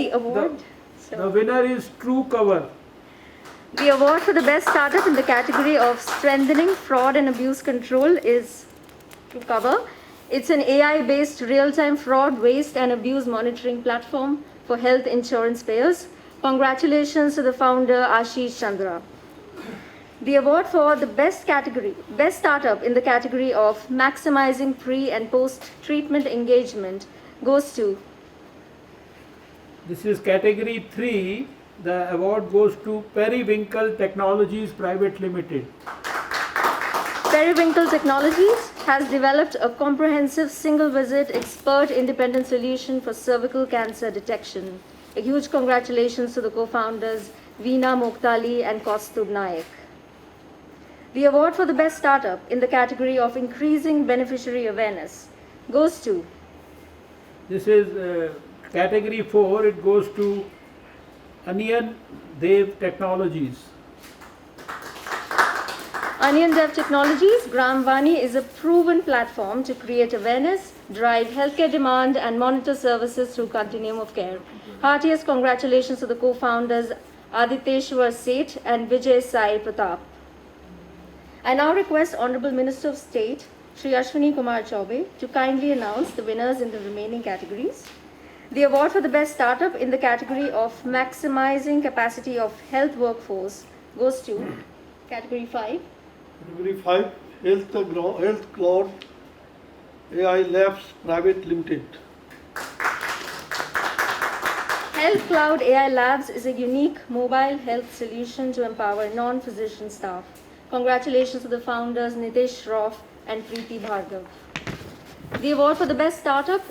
the winner is TrueCover. The award for the best startup in the category of strengthening fraud and abuse control is TrueCover. It's an AI-based real-time fraud, waste and abuse monitoring platform for health insurance payers. Congratulations to the founder Ashish Chandra. The award for the best startup in the category of maximizing pre and post-treatment engagement goes to... This is category 3. The award goes to Periwinkle Technologies Private Limited. Periwinkle Technologies has developed a comprehensive single-visit expert independent solution for cervical cancer detection. A huge congratulations to the co-founders Veena Moktali and Kaustubh Naik. The award for the best startup in the category of increasing beneficiary awareness goes to... This is category 4. It goes to Onion Dev Technologies. Onion Dev Technologies, Gramvani is a proven platform to create awareness, drive healthcare demand and monitor services through continuum of care. Heartiest congratulations to the co-founders Aditeshwar Seth and Vijay Sai Pratap. I now request Honorable Minister of State, Shri Ashwini Kumar Chaubey, to kindly announce the winners in the remaining categories. The award for the best startup in the category of maximizing capacity of health workforce goes to category 5. Category 5, Health Cloud AI Labs Private Limited. Health Cloud AI Labs is a unique mobile health solution to empower non-physician staff. Congratulations to the founders Nitesh Shroff and Preeti Bhargav. The award for the best startup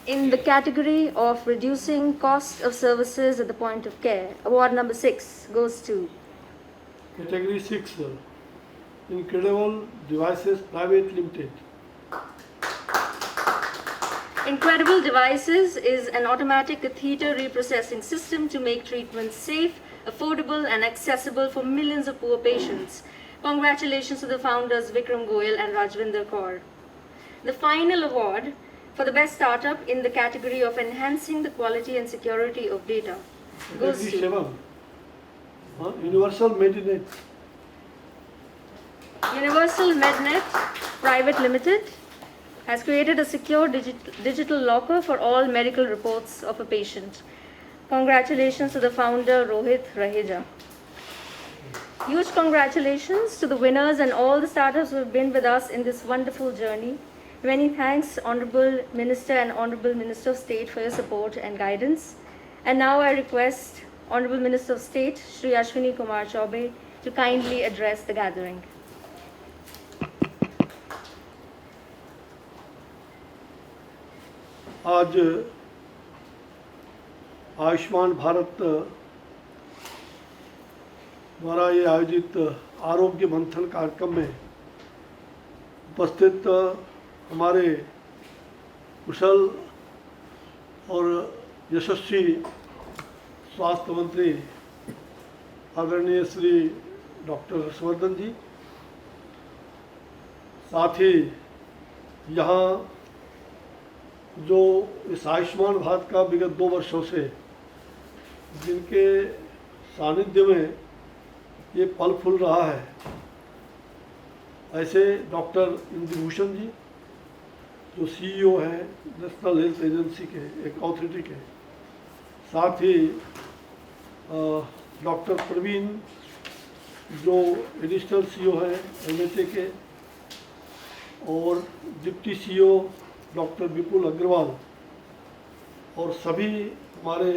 in the category of reducing cost of services at the point of care, award number 6, goes to Category 6, Incredible Devices Private Limited. Incredible Devices is an automatic catheter reprocessing system to make treatments safe, affordable and accessible for millions of poor patients. Congratulations to the founders Vikram Goyal and Rajvinder Kaur. The final award for the best startup in the category of enhancing the quality and security of data goes Category to 7, Universal Mednet. Universal Mednet Private Limited has created a secure digital locker for all medical reports of a patient. Congratulations to the founder Rohit Raheja. Huge congratulations to the winners and all the startups who have been with us in this wonderful journey. Many thanks, Honorable Minister and Honorable Minister of State, for your support and guidance. And now I request Honorable Minister of State, Shri Ashwini Kumar Chaubey, to kindly address the gathering. आज आयुष्मान भारत द्वारा ये आयोजित आरोग्य मंथन कार्यक्रम में उपस्थित हमारे कुशल और यशस्वी स्वास्थ्य मंत्री आदरणीय श्री डॉक्टर हर्षवर्धन जी, साथ ही यहाँ जो इस आयुष्मान भारत का विगत 2 वर्षों से जिनके सानिध्य में ये फल फूल रहा है, ऐसे डॉक्टर इंद्रभूषण जी जो CEO हैं नेशनल हेल्थ एजेंसी के, एक अथॉरिटी के, साथ ही डॉक्टर प्रवीण जो एडिशनल CEO हैं NHA के, और डिप्टी CEO डॉक्टर विपुल अग्रवाल, और सभी हमारे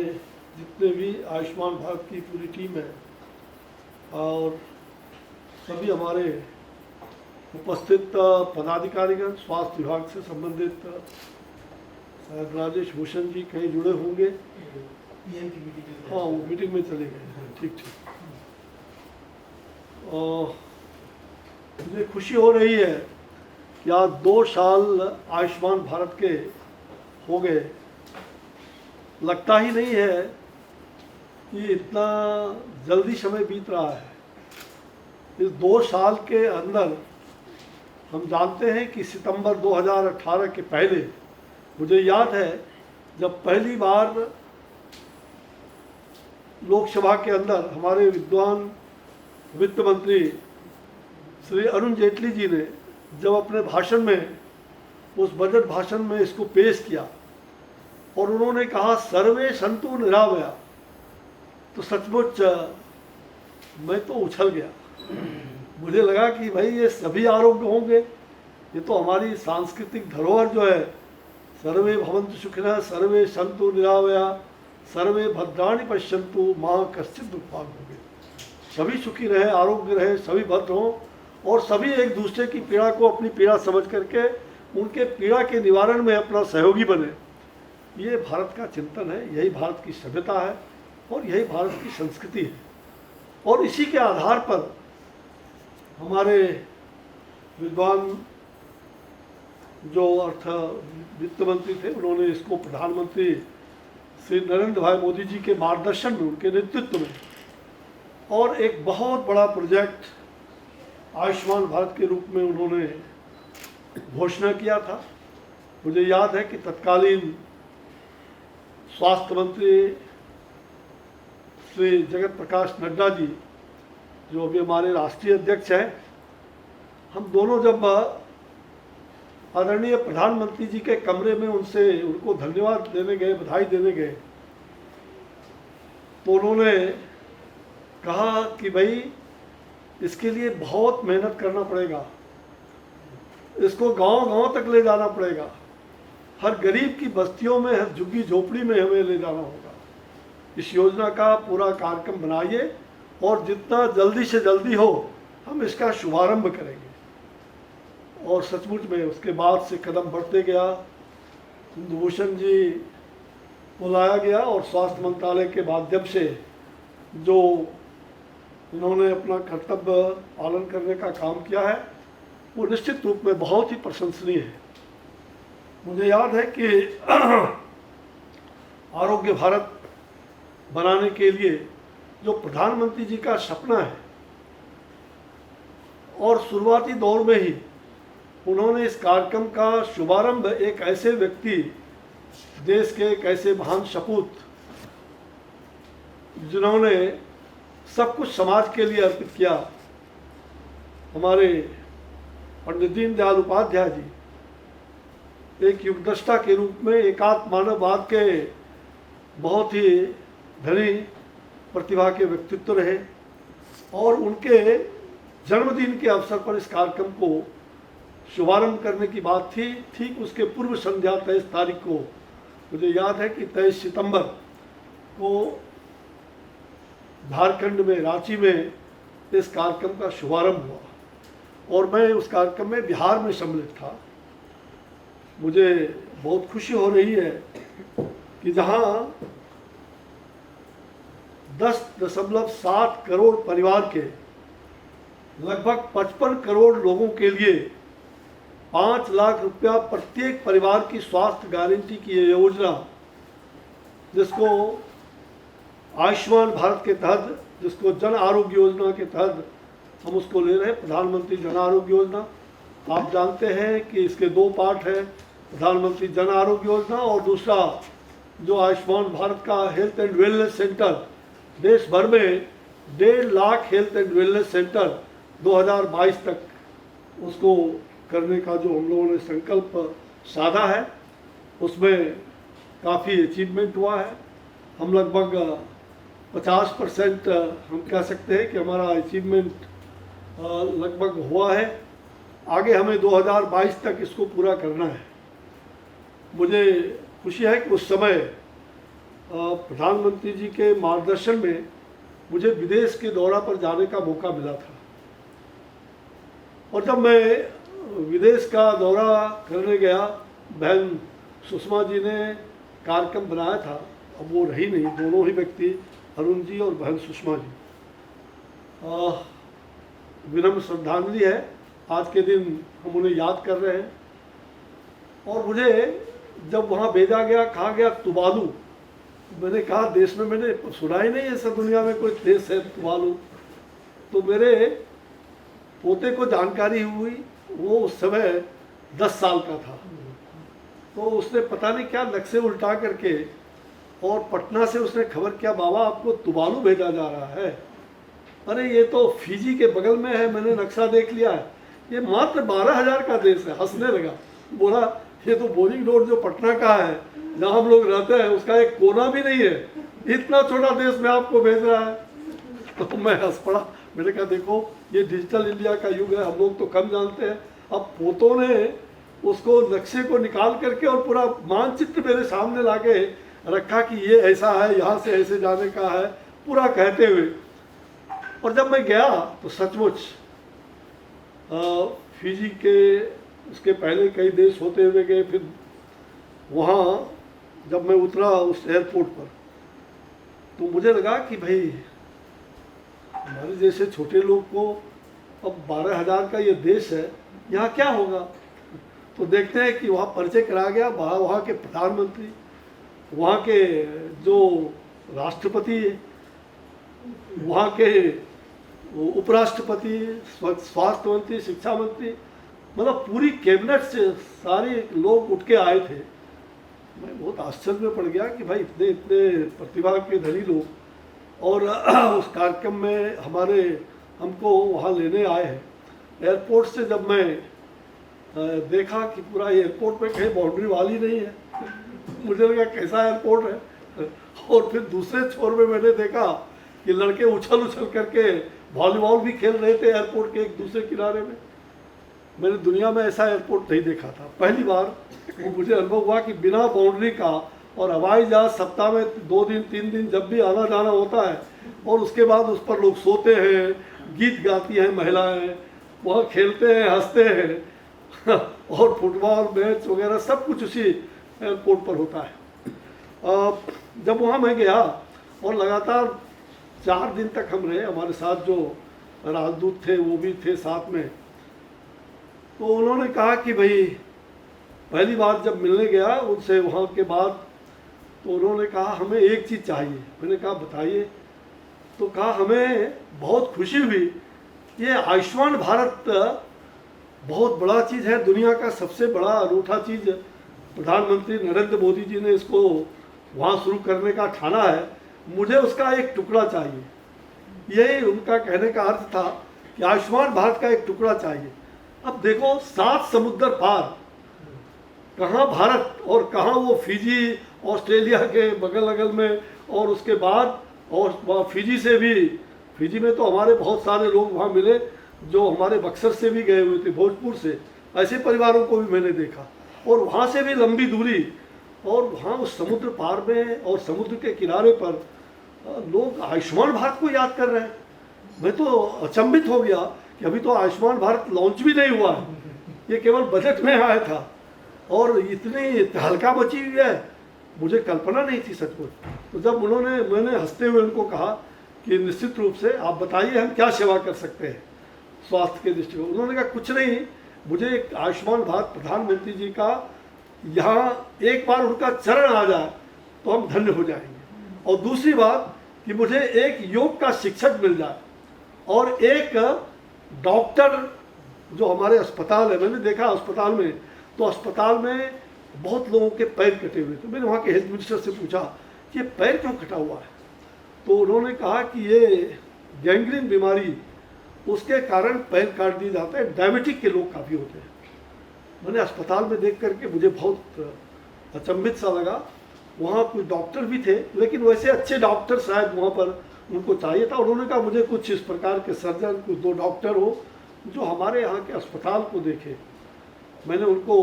जितने भी आयुष्मान भारत की पूरी टीम है, और सभी हमारे उपस्थित पदाधिकारीगण, स्वास्थ्य विभाग से संबंधित शायद राजेश भूषण जी कहीं जुड़े होंगे, हाँ वो मीटिंग में चले गए हैं, ठीक। मुझे खुशी हो रही है कि आज 2 साल आयुष्मान भारत के हो गए। लगता ही नहीं है कि इतना जल्दी समय बीत रहा है। इस 2 साल के अंदर हम जानते हैं कि सितंबर 2018 के पहले, मुझे याद है जब पहली बार लोकसभा के अंदर हमारे विद्वान वित्त मंत्री श्री अरुण जेटली जी ने जब अपने भाषण में, उस बजट भाषण में इसको पेश किया और उन्होंने कहा सर्वे सन्तु निरामया, तो सचमुच मैं तो उछल गया। मुझे लगा कि भाई ये सभी आरोग्य होंगे, ये तो हमारी सांस्कृतिक धरोहर जो है, सर्वे भवन्तु सुखिनः सर्वे सन्तु निरामया सर्वे भद्राणि पश्यन्तु मां कश्चित् दुःखभाग् भवेत्। सभी सुखी रहे, आरोग्य रहे, सभी भद्र हों और सभी एक दूसरे की पीड़ा को अपनी पीड़ा समझ करके उनके पीड़ा के निवारण में अपना सहयोगी बने। ये भारत का चिंतन है, यही भारत की सभ्यता है और यही भारत की संस्कृति है। और इसी के आधार पर हमारे विद्वान जो अर्थ वित्त मंत्री थे, उन्होंने इसको प्रधानमंत्री श्री नरेंद्र भाई मोदी जी के मार्गदर्शन में, उनके नेतृत्व में, और एक बहुत बड़ा प्रोजेक्ट आयुष्मान भारत के रूप में उन्होंने घोषणा किया था। मुझे याद है कि तत्कालीन स्वास्थ्य मंत्री श्री जगत प्रकाश नड्डा जी, जो अभी हमारे राष्ट्रीय अध्यक्ष हैं, हम दोनों जब आदरणीय प्रधानमंत्री जी के कमरे में उनको धन्यवाद देने गए, बधाई देने गए, तो उन्होंने कहा कि भाई इसके लिए बहुत मेहनत करना पड़ेगा, इसको गांव-गांव तक ले जाना पड़ेगा, हर गरीब की बस्तियों में, हर झुग्गी झोपड़ी में हमें ले जाना होगा। इस योजना का पूरा कार्यक्रम बनाइए और जितना जल्दी से जल्दी हो हम इसका शुभारंभ करेंगे। और सचमुच में उसके बाद से कदम बढ़ते गया, इंद्रभूषण जी को लाया गया और स्वास्थ्य मंत्रालय के माध्यम से जो इन्होंने अपना कर्तव्य पालन करने का काम किया है, वो निश्चित रूप में बहुत ही प्रशंसनीय है। मुझे याद है कि आरोग्य भारत बनाने के लिए जो प्रधानमंत्री जी का सपना है, और शुरुआती दौर में ही उन्होंने इस कार्यक्रम का शुभारंभ एक ऐसे व्यक्ति, देश के एक ऐसे महान सपूत जिन्होंने सब कुछ समाज के लिए अर्पित किया, हमारे पंडित दीनदयाल उपाध्याय जी एक युगदृष्टा के रूप में एकात्म मानववाद के बहुत ही धनी प्रतिभा के व्यक्तित्व रहे, और उनके जन्मदिन के अवसर पर इस कार्यक्रम को शुभारंभ करने की बात थी। ठीक उसके पूर्व संध्या 23 तारीख को, मुझे याद है कि 23 सितंबर को झारखंड में, रांची में इस कार्यक्रम का शुभारंभ हुआ और मैं उस कार्यक्रम में बिहार में सम्मिलित था। मुझे बहुत खुशी हो रही है कि जहां 10.7 करोड़ परिवार के लगभग 55 करोड़ लोगों के लिए 5 लाख रुपया प्रत्येक परिवार की स्वास्थ्य गारंटी की ये योजना, जिसको आयुष्मान भारत के तहत, जिसको जन आरोग्य योजना के तहत हम उसको ले रहे हैं, प्रधानमंत्री जन आरोग्य योजना। आप जानते हैं कि इसके 2 पार्ट हैं, प्रधानमंत्री जन आरोग्य योजना और दूसरा जो आयुष्मान भारत का हेल्थ एंड वेलनेस सेंटर, देश भर में 1.5 lakh health and wellness centre 2022 तक उसको करने का जो हम लोगों ने संकल्प साधा है, उसमें काफ़ी अचीवमेंट हुआ है। हम लगभग 50% हम कह सकते हैं कि हमारा अचीवमेंट लगभग हुआ है। आगे हमें 2022 तक इसको पूरा करना है। मुझे खुशी है कि उस समय प्रधानमंत्री जी के मार्गदर्शन में मुझे विदेश के दौरा पर जाने का मौका मिला था, और जब मैं विदेश का दौरा करने गया, बहन सुषमा जी ने कार्यक्रम बनाया था, अब वो रही नहीं, दोनों ही व्यक्ति, अरुण जी और बहन सुषमा जी, विनम्र श्रद्धांजलि है। आज के दिन हम उन्हें याद कर रहे हैं। और मुझे जब वहाँ भेजा गया, कहा गया तुवालू, मैंने कहा देश में मैंने सुना ही नहीं ऐसा, दुनिया में कोई देश है तुवालू। तो मेरे पोते को जानकारी हुई, वो उस समय 10 साल का था, तो उसने पता नहीं क्या नक्शे उल्टा करके और पटना से उसने खबर किया, बाबा आपको तुवालू भेजा जा रहा है। अरे ये तो फिजी के बगल में है, मैंने नक्शा देख लिया है, ये मात्र 12,000 का देश है। हंसने लगा, बोला ये तो बोरिंग रोड जो पटना का है, जहाँ हम लोग रहते हैं, उसका एक कोना भी नहीं है, इतना छोटा देश में आपको भेज रहा है। तो मैं हंस पड़ा। मैंने कहा देखो ये डिजिटल इंडिया का युग है, हम लोग तो कम जानते हैं। अब पोतों ने उसको नक्शे को निकाल करके और पूरा मानचित्र मेरे सामने लाके रखा कि ये ऐसा है, यहाँ से ऐसे जाने का है, पूरा कहते हुए। और जब मैं गया तो सचमुच फिजी के, उसके पहले कई देश होते हुए गए, फिर वहाँ जब मैं उतरा उस एयरपोर्ट पर, तो मुझे लगा कि भाई हमारे जैसे छोटे लोग को अब 12,000 का ये देश है, यहाँ क्या होगा। तो देखते हैं कि वहाँ परिचय करा गया, वहाँ के प्रधानमंत्री, वहाँ के जो राष्ट्रपति, वहाँ के उपराष्ट्रपति, स्वास्थ्य मंत्री, शिक्षा मंत्री, मतलब पूरी कैबिनेट से सारे लोग उठ के आए थे। मैं बहुत आश्चर्य में पड़ गया कि भाई इतने इतने प्रतिभा के धनी लोग, और उस कार्यक्रम में हमको वहाँ लेने आए हैं। एयरपोर्ट से जब मैं देखा कि पूरा एयरपोर्ट में कहीं बाउंड्री वाली नहीं है, मुझे लगा कैसा एयरपोर्ट है। और फिर दूसरे छोर में मैंने देखा कि लड़के उछल उछल करके वॉलीबॉल भी खेल रहे थे एयरपोर्ट के एक दूसरे किनारे में। मैंने दुनिया में ऐसा एयरपोर्ट नहीं देखा था। पहली बार वो मुझे अनुभव हुआ कि बिना बाउंड्री का, और हवाई जहाज सप्ताह में 2 दिन 3 दिन जब भी आना जाना होता है, और उसके बाद उस पर लोग सोते हैं, गीत गाती हैं महिलाएं, वहाँ खेलते हैं, हंसते हैं और फुटबॉल मैच वगैरह सब कुछ उसी एयरपोर्ट पर होता है। जब वहाँ मैं गया और लगातार 4 दिन तक हम रहे, हमारे साथ जो राजदूत थे वो भी थे साथ में, तो उन्होंने कहा कि भाई पहली बार जब मिलने गया उनसे वहाँ के बाद, तो उन्होंने कहा हमें एक चीज़ चाहिए। मैंने कहा बताइए। तो कहा हमें बहुत खुशी हुई, ये आयुष्मान भारत बहुत बड़ा चीज़ है, दुनिया का सबसे बड़ा अनूठा चीज़ प्रधानमंत्री नरेंद्र मोदी जी ने इसको वहाँ शुरू करने का ठाना है, मुझे उसका एक टुकड़ा चाहिए। यही उनका कहने का अर्थ था कि आयुष्मान भारत का एक टुकड़ा चाहिए। अब देखो 7 समुद्र पार, कहाँ भारत और कहाँ वो फिजी, ऑस्ट्रेलिया के बगल अगल में, और उसके बाद और फिजी से भी, फिजी में तो हमारे बहुत सारे लोग वहाँ मिले जो हमारे बक्सर से भी गए हुए थे, भोजपुर से, ऐसे परिवारों को भी मैंने देखा, और वहाँ से भी लंबी दूरी, और वहाँ उस समुद्र पार में और समुद्र के किनारे पर लोग आयुष्मान भारत को याद कर रहे हैं। मैं तो अचंभित हो गया कि अभी तो आयुष्मान भारत लॉन्च भी नहीं हुआ है, ये केवल बजट में आया था, और इतनी तहलका मची हुई है मुझे कल्पना नहीं थी सचमुच। तो जब मैंने हंसते हुए उनको कहा कि निश्चित रूप से आप बताइए हम क्या सेवा कर सकते हैं स्वास्थ्य के दृष्टिकोण। उन्होंने कहा कुछ नहीं, मुझे एक आयुष्मान भारत प्रधानमंत्री जी का यहाँ एक बार उनका चरण आ जाए तो हम धन्य हो जाएंगे, और दूसरी बात कि मुझे एक योग का शिक्षक मिल जाए और एक डॉक्टर जो हमारे अस्पताल है, मैंने देखा अस्पताल में, तो अस्पताल में बहुत लोगों के पैर कटे हुए थे। मैंने वहाँ के हेल्थ मिनिस्टर से पूछा कि ये पैर क्यों कटा हुआ है, तो उन्होंने कहा कि ये गैंग्रीन बीमारी उसके कारण पैर काट दिए जाते हैं, डायबिटिक के लोग काफ़ी होते हैं। मैंने अस्पताल में देख करके मुझे बहुत अचंभित सा लगा। वहाँ कुछ डॉक्टर भी थे, लेकिन वैसे अच्छे डॉक्टर शायद वहाँ पर उनको चाहिए था। उन्होंने कहा मुझे कुछ इस प्रकार के सर्जन, कुछ 2 डॉक्टर हो जो हमारे यहाँ के अस्पताल को देखें। मैंने उनको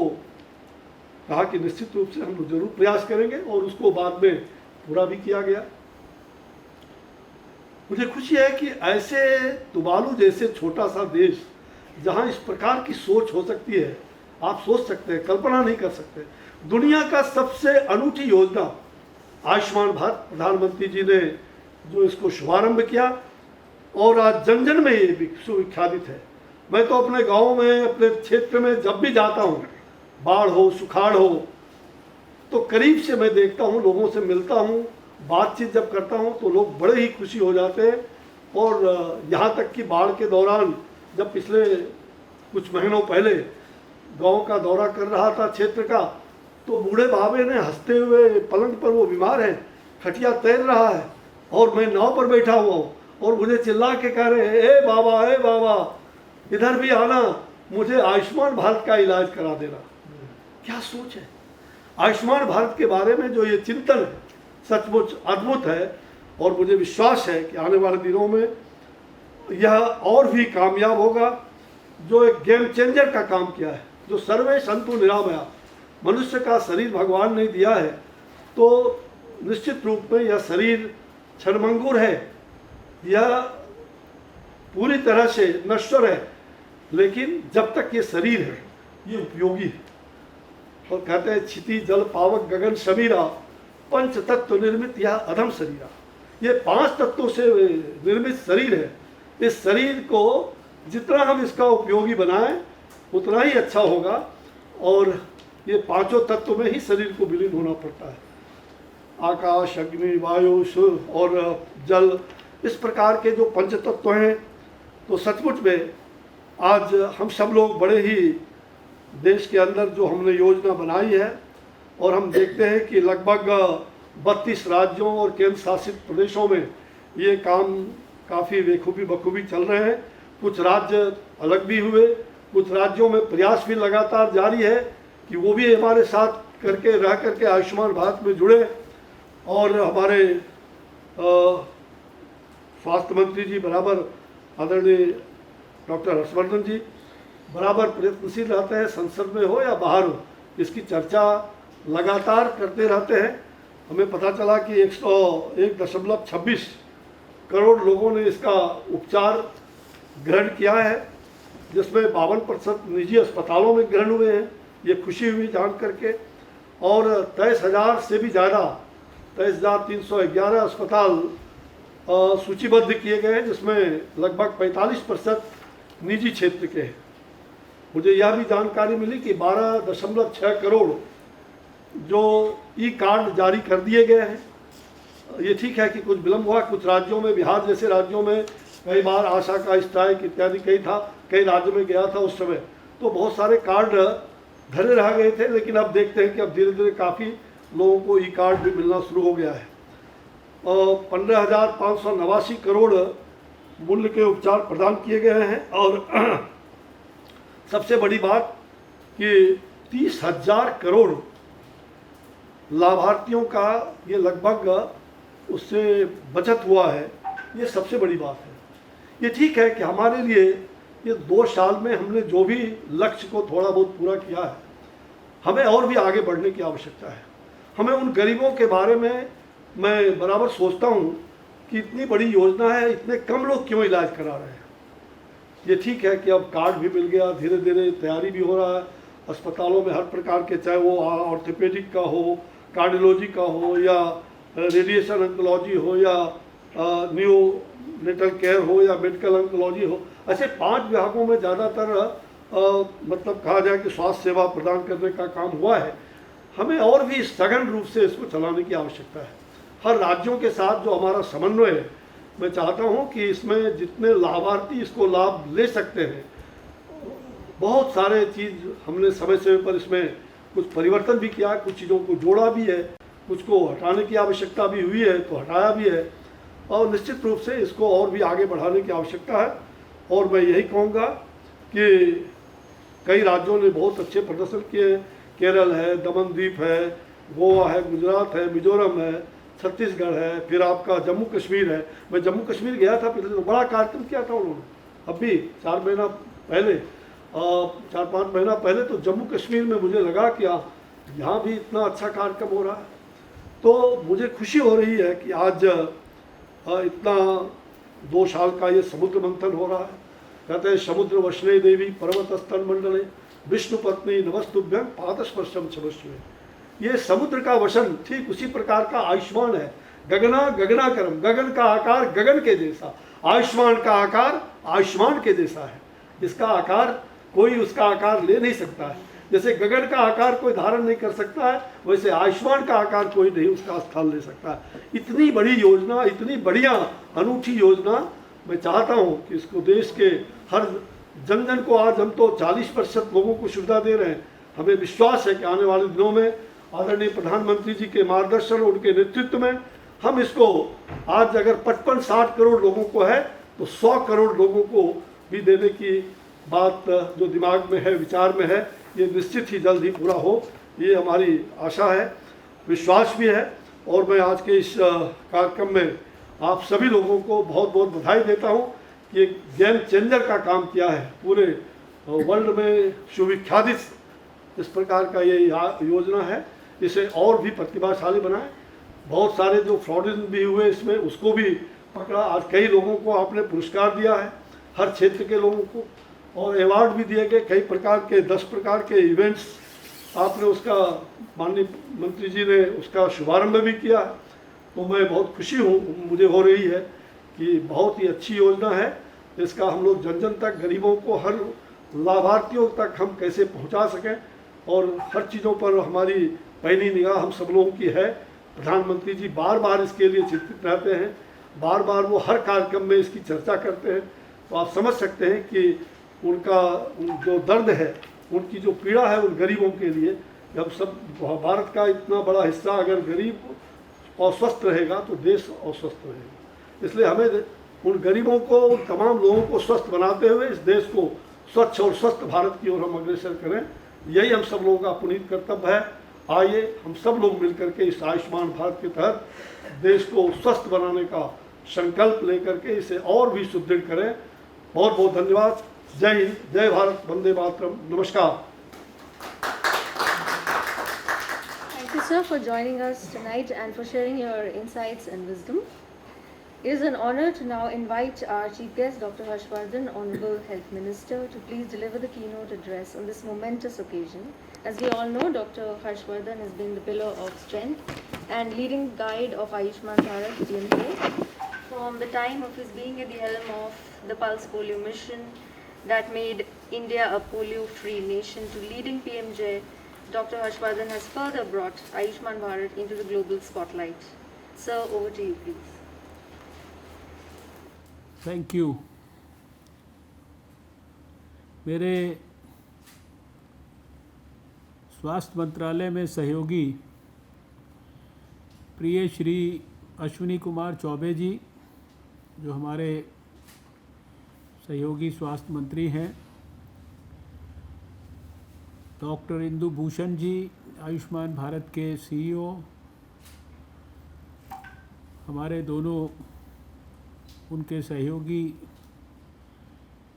कहा कि निश्चित रूप से हम लोग जरूर प्रयास करेंगे, और उसको बाद में पूरा भी किया गया। मुझे खुशी है कि ऐसे तुवालू जैसे छोटा सा देश जहाँ इस प्रकार की सोच हो सकती है, आप सोच सकते हैं, कल्पना नहीं कर सकते। दुनिया का सबसे अनूठी योजना आयुष्मान भारत प्रधानमंत्री जी ने जो इसको शुभारंभ किया, और आज जन जन में ये विख्यात है। मैं तो अपने गांव में, अपने क्षेत्र में जब भी जाता हूँ, बाढ़ हो सुखाड़ हो, तो करीब से मैं देखता हूँ, लोगों से मिलता हूँ, बातचीत जब करता हूँ तो लोग बड़े ही खुशी हो जाते हैं। और यहाँ तक कि बाढ़ के दौरान जब पिछले कुछ महीनों पहले गांव का दौरा कर रहा था क्षेत्र का, तो बूढ़े बाबे ने हंसते हुए, पलंग पर वो बीमार है, खटिया तैर रहा है और मैं नाव पर बैठा हुआ हूँ, और मुझे चिल्ला के कह रहे हैं, ए बाबा इधर भी आना, मुझे आयुष्मान भारत का इलाज करा देना। क्या सोच है! आयुष्मान भारत के बारे में जो ये चिंतन है सचमुच अद्भुत है, और मुझे विश्वास है कि आने वाले दिनों में यह और भी कामयाब होगा। जो एक गेम चेंजर का काम किया है, जो सर्वे संतु निरामया, मनुष्य का शरीर भगवान ने दिया है, तो निश्चित रूप में यह शरीर क्षणभंगुर है, यह पूरी तरह से नश्वर है, लेकिन जब तक ये शरीर है ये उपयोगी है। और कहते हैं क्षिति जल पावक गगन समीरा, पंच तत्व निर्मित यह अधम शरीरा। ये 5 तत्वों से निर्मित शरीर है। इस शरीर को जितना हम इसका उपयोगी बनाएं उतना ही अच्छा होगा, और ये 5 तत्व में ही शरीर को विलीन होना पड़ता है। आकाश, अग्नि, वायु, सूर्य और जल, इस प्रकार के जो 5 तत्व हैं, तो सचमुच में आज हम सब लोग बड़े ही देश के अंदर जो हमने योजना बनाई है, और हम देखते हैं कि लगभग 32 राज्यों और केंद्र शासित प्रदेशों में ये काम काफ़ी बखूबी चल रहे हैं। कुछ राज्य अलग भी हुए, कुछ राज्यों में प्रयास भी लगातार जारी है कि वो भी हमारे साथ रह करके आयुष्मान भारत में जुड़े। और हमारे स्वास्थ्य मंत्री जी बराबर, आदरणीय डॉक्टर हर्षवर्धन जी बराबर प्रयत्नशील रहते हैं, संसद में हो या बाहर हो, इसकी चर्चा लगातार करते रहते हैं। हमें पता चला कि 101.26 करोड़ लोगों ने इसका उपचार ग्रहण किया है, जिसमें 52% निजी अस्पतालों में ग्रहण हुए हैं। ये खुशी हुई जान करके। और 23,000 से भी ज़्यादा, 23,311 अस्पताल सूचीबद्ध किए गए हैं, जिसमें लगभग 45% निजी क्षेत्र के हैं। मुझे यह भी जानकारी मिली कि 12.6 करोड़ जो ई कार्ड जारी कर दिए गए हैं। ये ठीक है कि कुछ विलम्ब हुआ, कुछ राज्यों में, बिहार जैसे राज्यों में कई बार आशा का स्ट्राइक इत्यादि कई राज्यों में गया था उस समय, तो बहुत सारे कार्ड धरे रह गए थे। लेकिन अब देखते हैं कि अब धीरे धीरे काफ़ी लोगों को ई कार्ड भी मिलना शुरू हो गया है। 15,589 करोड़ मूल्य के उपचार प्रदान किए गए हैं। और सबसे बड़ी बात कि 30,000 करोड़ लाभार्थियों का ये लगभग उससे बचत हुआ है। ये सबसे बड़ी बात है। ये ठीक है कि हमारे लिए ये 2 साल में हमने जो भी लक्ष्य को थोड़ा बहुत पूरा किया है, हमें और भी आगे बढ़ने की आवश्यकता है। हमें उन गरीबों के बारे में मैं बराबर सोचता हूँ कि इतनी बड़ी योजना है, इतने कम लोग क्यों इलाज करा रहे हैं। ये ठीक है कि अब कार्ड भी मिल गया, धीरे धीरे तैयारी भी हो रहा है अस्पतालों में हर प्रकार के, चाहे वो ऑर्थोपेडिक का हो, कार्डियोलॉजी का हो या रेडिएशन ऑन्कोलॉजी हो या न्यूनेटल केयर हो या मेडिकल ऑन्कोलॉजी हो, ऐसे 5 विभागों में ज़्यादातर मतलब कहा जाए कि स्वास्थ्य सेवा प्रदान करने का काम हुआ है। हमें और भी सघन रूप से इसको चलाने की आवश्यकता है। हर राज्यों के साथ जो हमारा समन्वय है, मैं चाहता हूँ कि इसमें जितने लाभार्थी इसको लाभ ले सकते हैं, बहुत सारे चीज़ हमने समय समय पर इसमें कुछ परिवर्तन भी किया, कुछ चीज़ों को जोड़ा भी है, कुछ को हटाने की आवश्यकता भी हुई है तो हटाया भी है, और निश्चित रूप से इसको और भी आगे बढ़ाने की आवश्यकता है। और मैं यही कहूँगा कि कई राज्यों ने बहुत अच्छे प्रदर्शन किए। केरल है, दमन द्वीप है, गोवा है, गुजरात है, मिजोरम है, छत्तीसगढ़ है, फिर आपका जम्मू कश्मीर है। मैं जम्मू कश्मीर गया था पिछले, तो बड़ा कार्यक्रम किया था उन्होंने। अभी 4 महीना पहले 4-5 महीना पहले तो जम्मू कश्मीर में मुझे लगा कि यहाँ भी इतना अच्छा कार्यक्रम हो रहा है। तो मुझे खुशी हो रही है कि आज इतना 2 साल का ये समुद्र मंथन हो रहा है। कहते हैं समुद्र वशने देवी पर्वत स्तन मंडले विष्णु पत्नी नमस्तुभ्यं पादस्पर्शम क्षमस्वे। ये समुद्र का वशन ठीक उसी प्रकार का आयुष्मान है। गगना गगनाकरम, गगन का आकार गगन के जैसा, आयुष्मान का आकार आयुष्मान के जैसा है, जिसका आकार कोई उसका आकार ले नहीं सकता है। जैसे गगन का आकार कोई धारण नहीं कर सकता है, वैसे आयुष्मान का आकार कोई नहीं उसका स्थान ले सकता है। इतनी बड़ी योजना, इतनी बढ़िया अनूठी योजना, मैं चाहता हूँ कि इसको देश के हर जन जन को, आज हम तो 40% लोगों को सुविधा दे रहे हैं। हमें विश्वास है कि आने वाले दिनों में आदरणीय प्रधानमंत्री जी के मार्गदर्शन और उनके नेतृत्व में हम इसको, आज अगर 55-60 करोड़ लोगों को है तो 100 करोड़ लोगों को भी देने की बात जो दिमाग में है, विचार में है, ये निश्चित ही जल्द ही पूरा हो, ये हमारी आशा है, विश्वास भी है। और मैं आज के इस कार्यक्रम में आप सभी लोगों को बहुत बहुत बधाई देता हूँ कि एक गेम चेंजर का काम किया है। पूरे वर्ल्ड में सुविख्यात इस प्रकार का ये योजना है, इसे और भी प्रतिभाशाली बनाए। बहुत सारे जो फ्रॉडन भी हुए इसमें, उसको भी पकड़ा। आज कई लोगों को आपने पुरस्कार दिया है, हर क्षेत्र के लोगों को, और अवार्ड भी दिए गए। कई प्रकार के 10 प्रकार के इवेंट्स आपने उसका, माननीय मंत्री जी ने उसका शुभारंभ भी किया। तो मैं बहुत खुशी हूँ, मुझे हो रही है कि बहुत ही अच्छी योजना है। इसका हम लोग जन जन तक, गरीबों को, हर लाभार्थियों तक हम कैसे पहुँचा सकें, और हर चीज़ों पर हमारी पहली निगाह हम सब लोगों की है। प्रधानमंत्री जी बार बार इसके लिए चिंतित रहते हैं, बार बार वो हर कार्यक्रम में इसकी चर्चा करते हैं। तो आप समझ सकते हैं कि उनका जो दर्द है, उनकी जो पीड़ा है उन गरीबों के लिए। जब सब भारत का इतना बड़ा हिस्सा अगर गरीब अस्वस्थ रहेगा तो देश अस्वस्थ रहेगा। इसलिए हमें उन गरीबों को, उन तमाम लोगों को स्वस्थ बनाते हुए इस देश को स्वच्छ और स्वस्थ भारत की ओर हम अग्रसर करें, यही हम सब लोगों का पुनीत कर्तव्य है। आइए हम सब लोग मिलकर के इस आयुष्मान भारत के तहत देश को स्वस्थ बनाने का संकल्प लेकर के इसे और भी सुदृढ़ करें। बहुत बहुत धन्यवाद। जय हिंद, जय भारत, वंदे मातरम, नमस्कार। Thank you, sir, for joining us tonight and for sharing your insights and wisdom. It is an honor to now invite our chief guest, Dr. Harshvardhan, Honorable Health Minister, to please deliver the keynote address on this momentous occasion. As we all know, Dr. Harshvardhan has been the pillar of strength and leading guide of Ayushman Bharat PMJ from the time of his being at the helm of the Pulse Polio mission that made India a polio-free nation to leading PMJ. Dr. Harshvardhan has further brought Ayushman Bharat into the global spotlight. Sir, over to you, please. Thank you. मेरे स्वास्थ्य मंत्रालय में सहयोगी प्रिय श्री अश्विनी कुमार चौबे जी, जो हमारे सहयोगी स्वास्थ्य मंत्री हैं, डॉक्टर इंदु भूषण जी, आयुष्मान भारत के सीईओ, हमारे दोनों उनके सहयोगी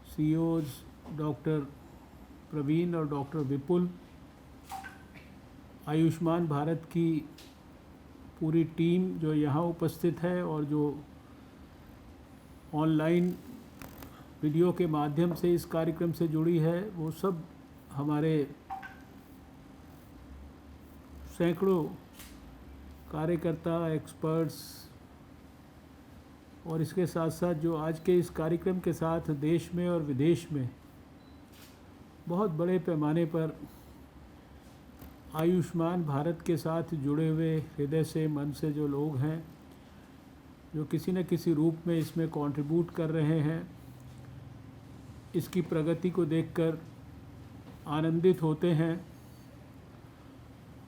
सीईओज डॉक्टर प्रवीण और डॉक्टर विपुल, आयुष्मान भारत की पूरी टीम जो यहाँ उपस्थित है और जो ऑनलाइन वीडियो के माध्यम से इस कार्यक्रम से जुड़ी है, वो सब हमारे सैकड़ों कार्यकर्ता, एक्सपर्ट्स और इसके साथ साथ जो आज के इस कार्यक्रम के साथ देश में और विदेश में बहुत बड़े पैमाने पर आयुष्मान भारत के साथ जुड़े हुए हृदय से, मन से जो लोग हैं, जो किसी न किसी रूप में इसमें कंट्रीब्यूट कर रहे हैं, इसकी प्रगति को देखकर आनंदित होते हैं।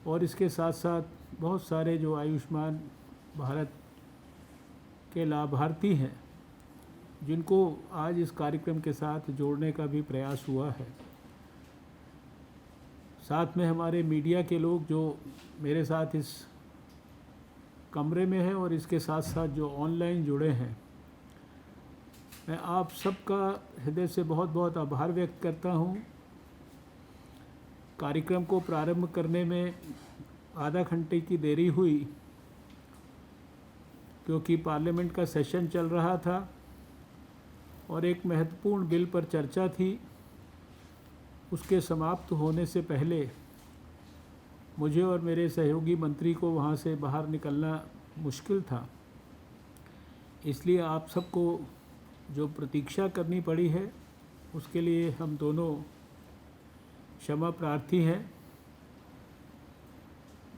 और इसके साथ साथ बहुत सारे जो आयुष्मान भारत के लाभार्थी हैं, जिनको आज इस कार्यक्रम के साथ जोड़ने का भी प्रयास हुआ है। साथ में हमारे मीडिया के लोग जो मेरे साथ इस कमरे में हैं और इसके साथ साथ जो ऑनलाइन जुड़े हैं, मैं आप सबका हृदय से बहुत बहुत आभार व्यक्त करता हूं। कार्यक्रम को प्रारंभ करने में आधा घंटे की देरी हुई क्योंकि पार्लियामेंट का सेशन चल रहा था और एक महत्वपूर्ण बिल पर चर्चा थी। उसके समाप्त होने से पहले मुझे और मेरे सहयोगी मंत्री को वहाँ से बाहर निकलना मुश्किल था, इसलिए आप सबको जो प्रतीक्षा करनी पड़ी है उसके लिए हम दोनों क्षमा प्रार्थी हैं।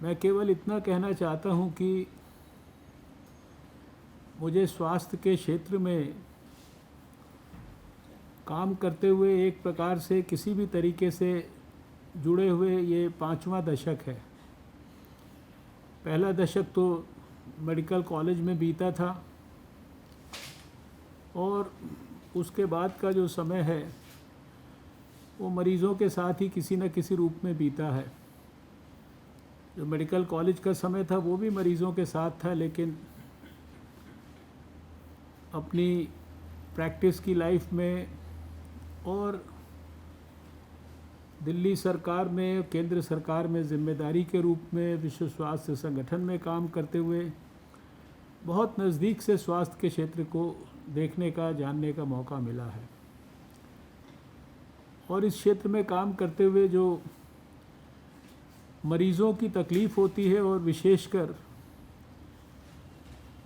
मैं केवल इतना कहना चाहता हूँ कि मुझे स्वास्थ्य के क्षेत्र में काम करते हुए एक प्रकार से किसी भी तरीके से जुड़े हुए ये 5वां दशक है। पहला दशक तो मेडिकल कॉलेज में बीता था और उसके बाद का जो समय है वो मरीज़ों के साथ ही किसी न किसी रूप में बीता है। जो मेडिकल कॉलेज का समय था वो भी मरीज़ों के साथ था, लेकिन अपनी प्रैक्टिस की लाइफ में और दिल्ली सरकार में, केंद्र सरकार में जिम्मेदारी के रूप में विश्व स्वास्थ्य संगठन में काम करते हुए बहुत नज़दीक से स्वास्थ्य के क्षेत्र को देखने का, जानने का मौका मिला है। और इस क्षेत्र में काम करते हुए जो मरीज़ों की तकलीफ़ होती है और विशेषकर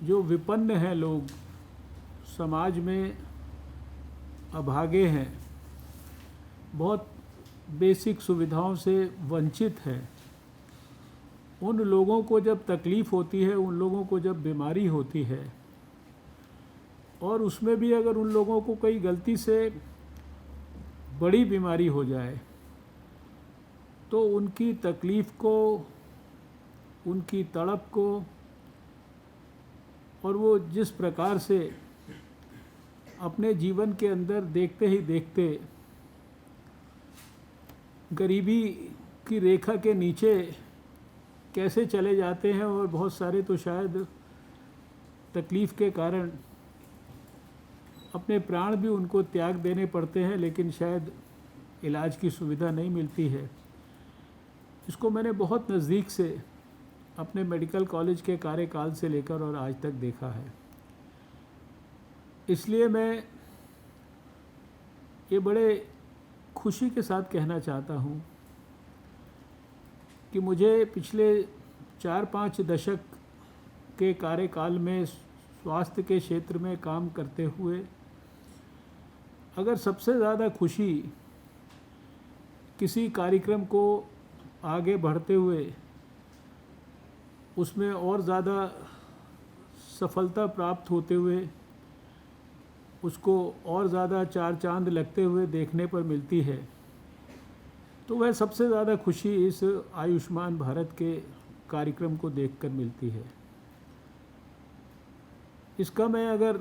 जो विपन्न हैं लोग, समाज में अभागे हैं, बहुत बेसिक सुविधाओं से वंचित हैं, उन लोगों को जब तकलीफ़ होती है, उन लोगों को जब बीमारी होती है और उसमें भी अगर उन लोगों को कोई गलती से बड़ी बीमारी हो जाए तो उनकी तकलीफ़ को, उनकी तड़प को और वो जिस प्रकार से अपने जीवन के अंदर देखते ही देखते गरीबी की रेखा के नीचे कैसे चले जाते हैं और बहुत सारे तो शायद तकलीफ़ के कारण अपने प्राण भी उनको त्याग देने पड़ते हैं, लेकिन शायद इलाज की सुविधा नहीं मिलती है। इसको मैंने बहुत नज़दीक से अपने मेडिकल कॉलेज के कार्यकाल से लेकर और आज तक देखा है। इसलिए मैं ये बड़े खुशी के साथ कहना चाहता हूँ कि मुझे पिछले 4-5 दशक के कार्यकाल में स्वास्थ्य के क्षेत्र में काम करते हुए अगर सबसे ज़्यादा खुशी किसी कार्यक्रम को आगे बढ़ते हुए उसमें और ज़्यादा सफलता प्राप्त होते हुए उसको और ज़्यादा चार चांद लगते हुए देखने पर मिलती है, तो वह सबसे ज़्यादा खुशी इस आयुष्मान भारत के कार्यक्रम को देखकर मिलती है। इसका मैं अगर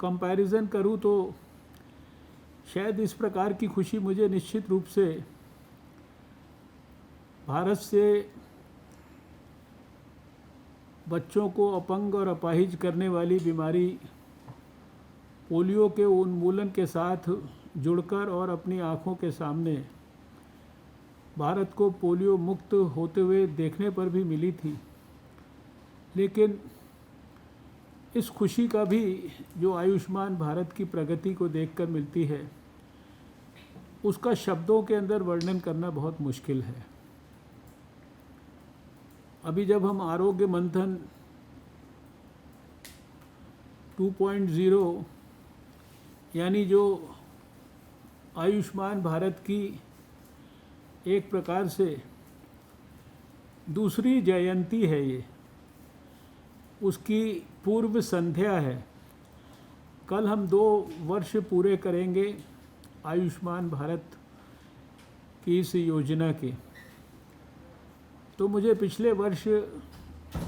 कंपैरिजन करूं तो शायद इस प्रकार की खुशी मुझे निश्चित रूप से भारत से बच्चों को अपंग और अपाहिज करने वाली बीमारी पोलियो के उन्मूलन के साथ जुड़कर और अपनी आँखों के सामने भारत को पोलियो मुक्त होते हुए देखने पर भी मिली थी। लेकिन इस खुशी का भी जो आयुष्मान भारत की प्रगति को देखकर मिलती है, उसका शब्दों के अंदर वर्णन करना बहुत मुश्किल है। अभी जब हम आरोग्य मंथन 2.0 यानी जो आयुष्मान भारत की एक प्रकार से दूसरी जयंती है, ये उसकी पूर्व संध्या है। कल हम 2 वर्ष पूरे करेंगे आयुष्मान भारत की इस योजना के। तो मुझे पिछले वर्ष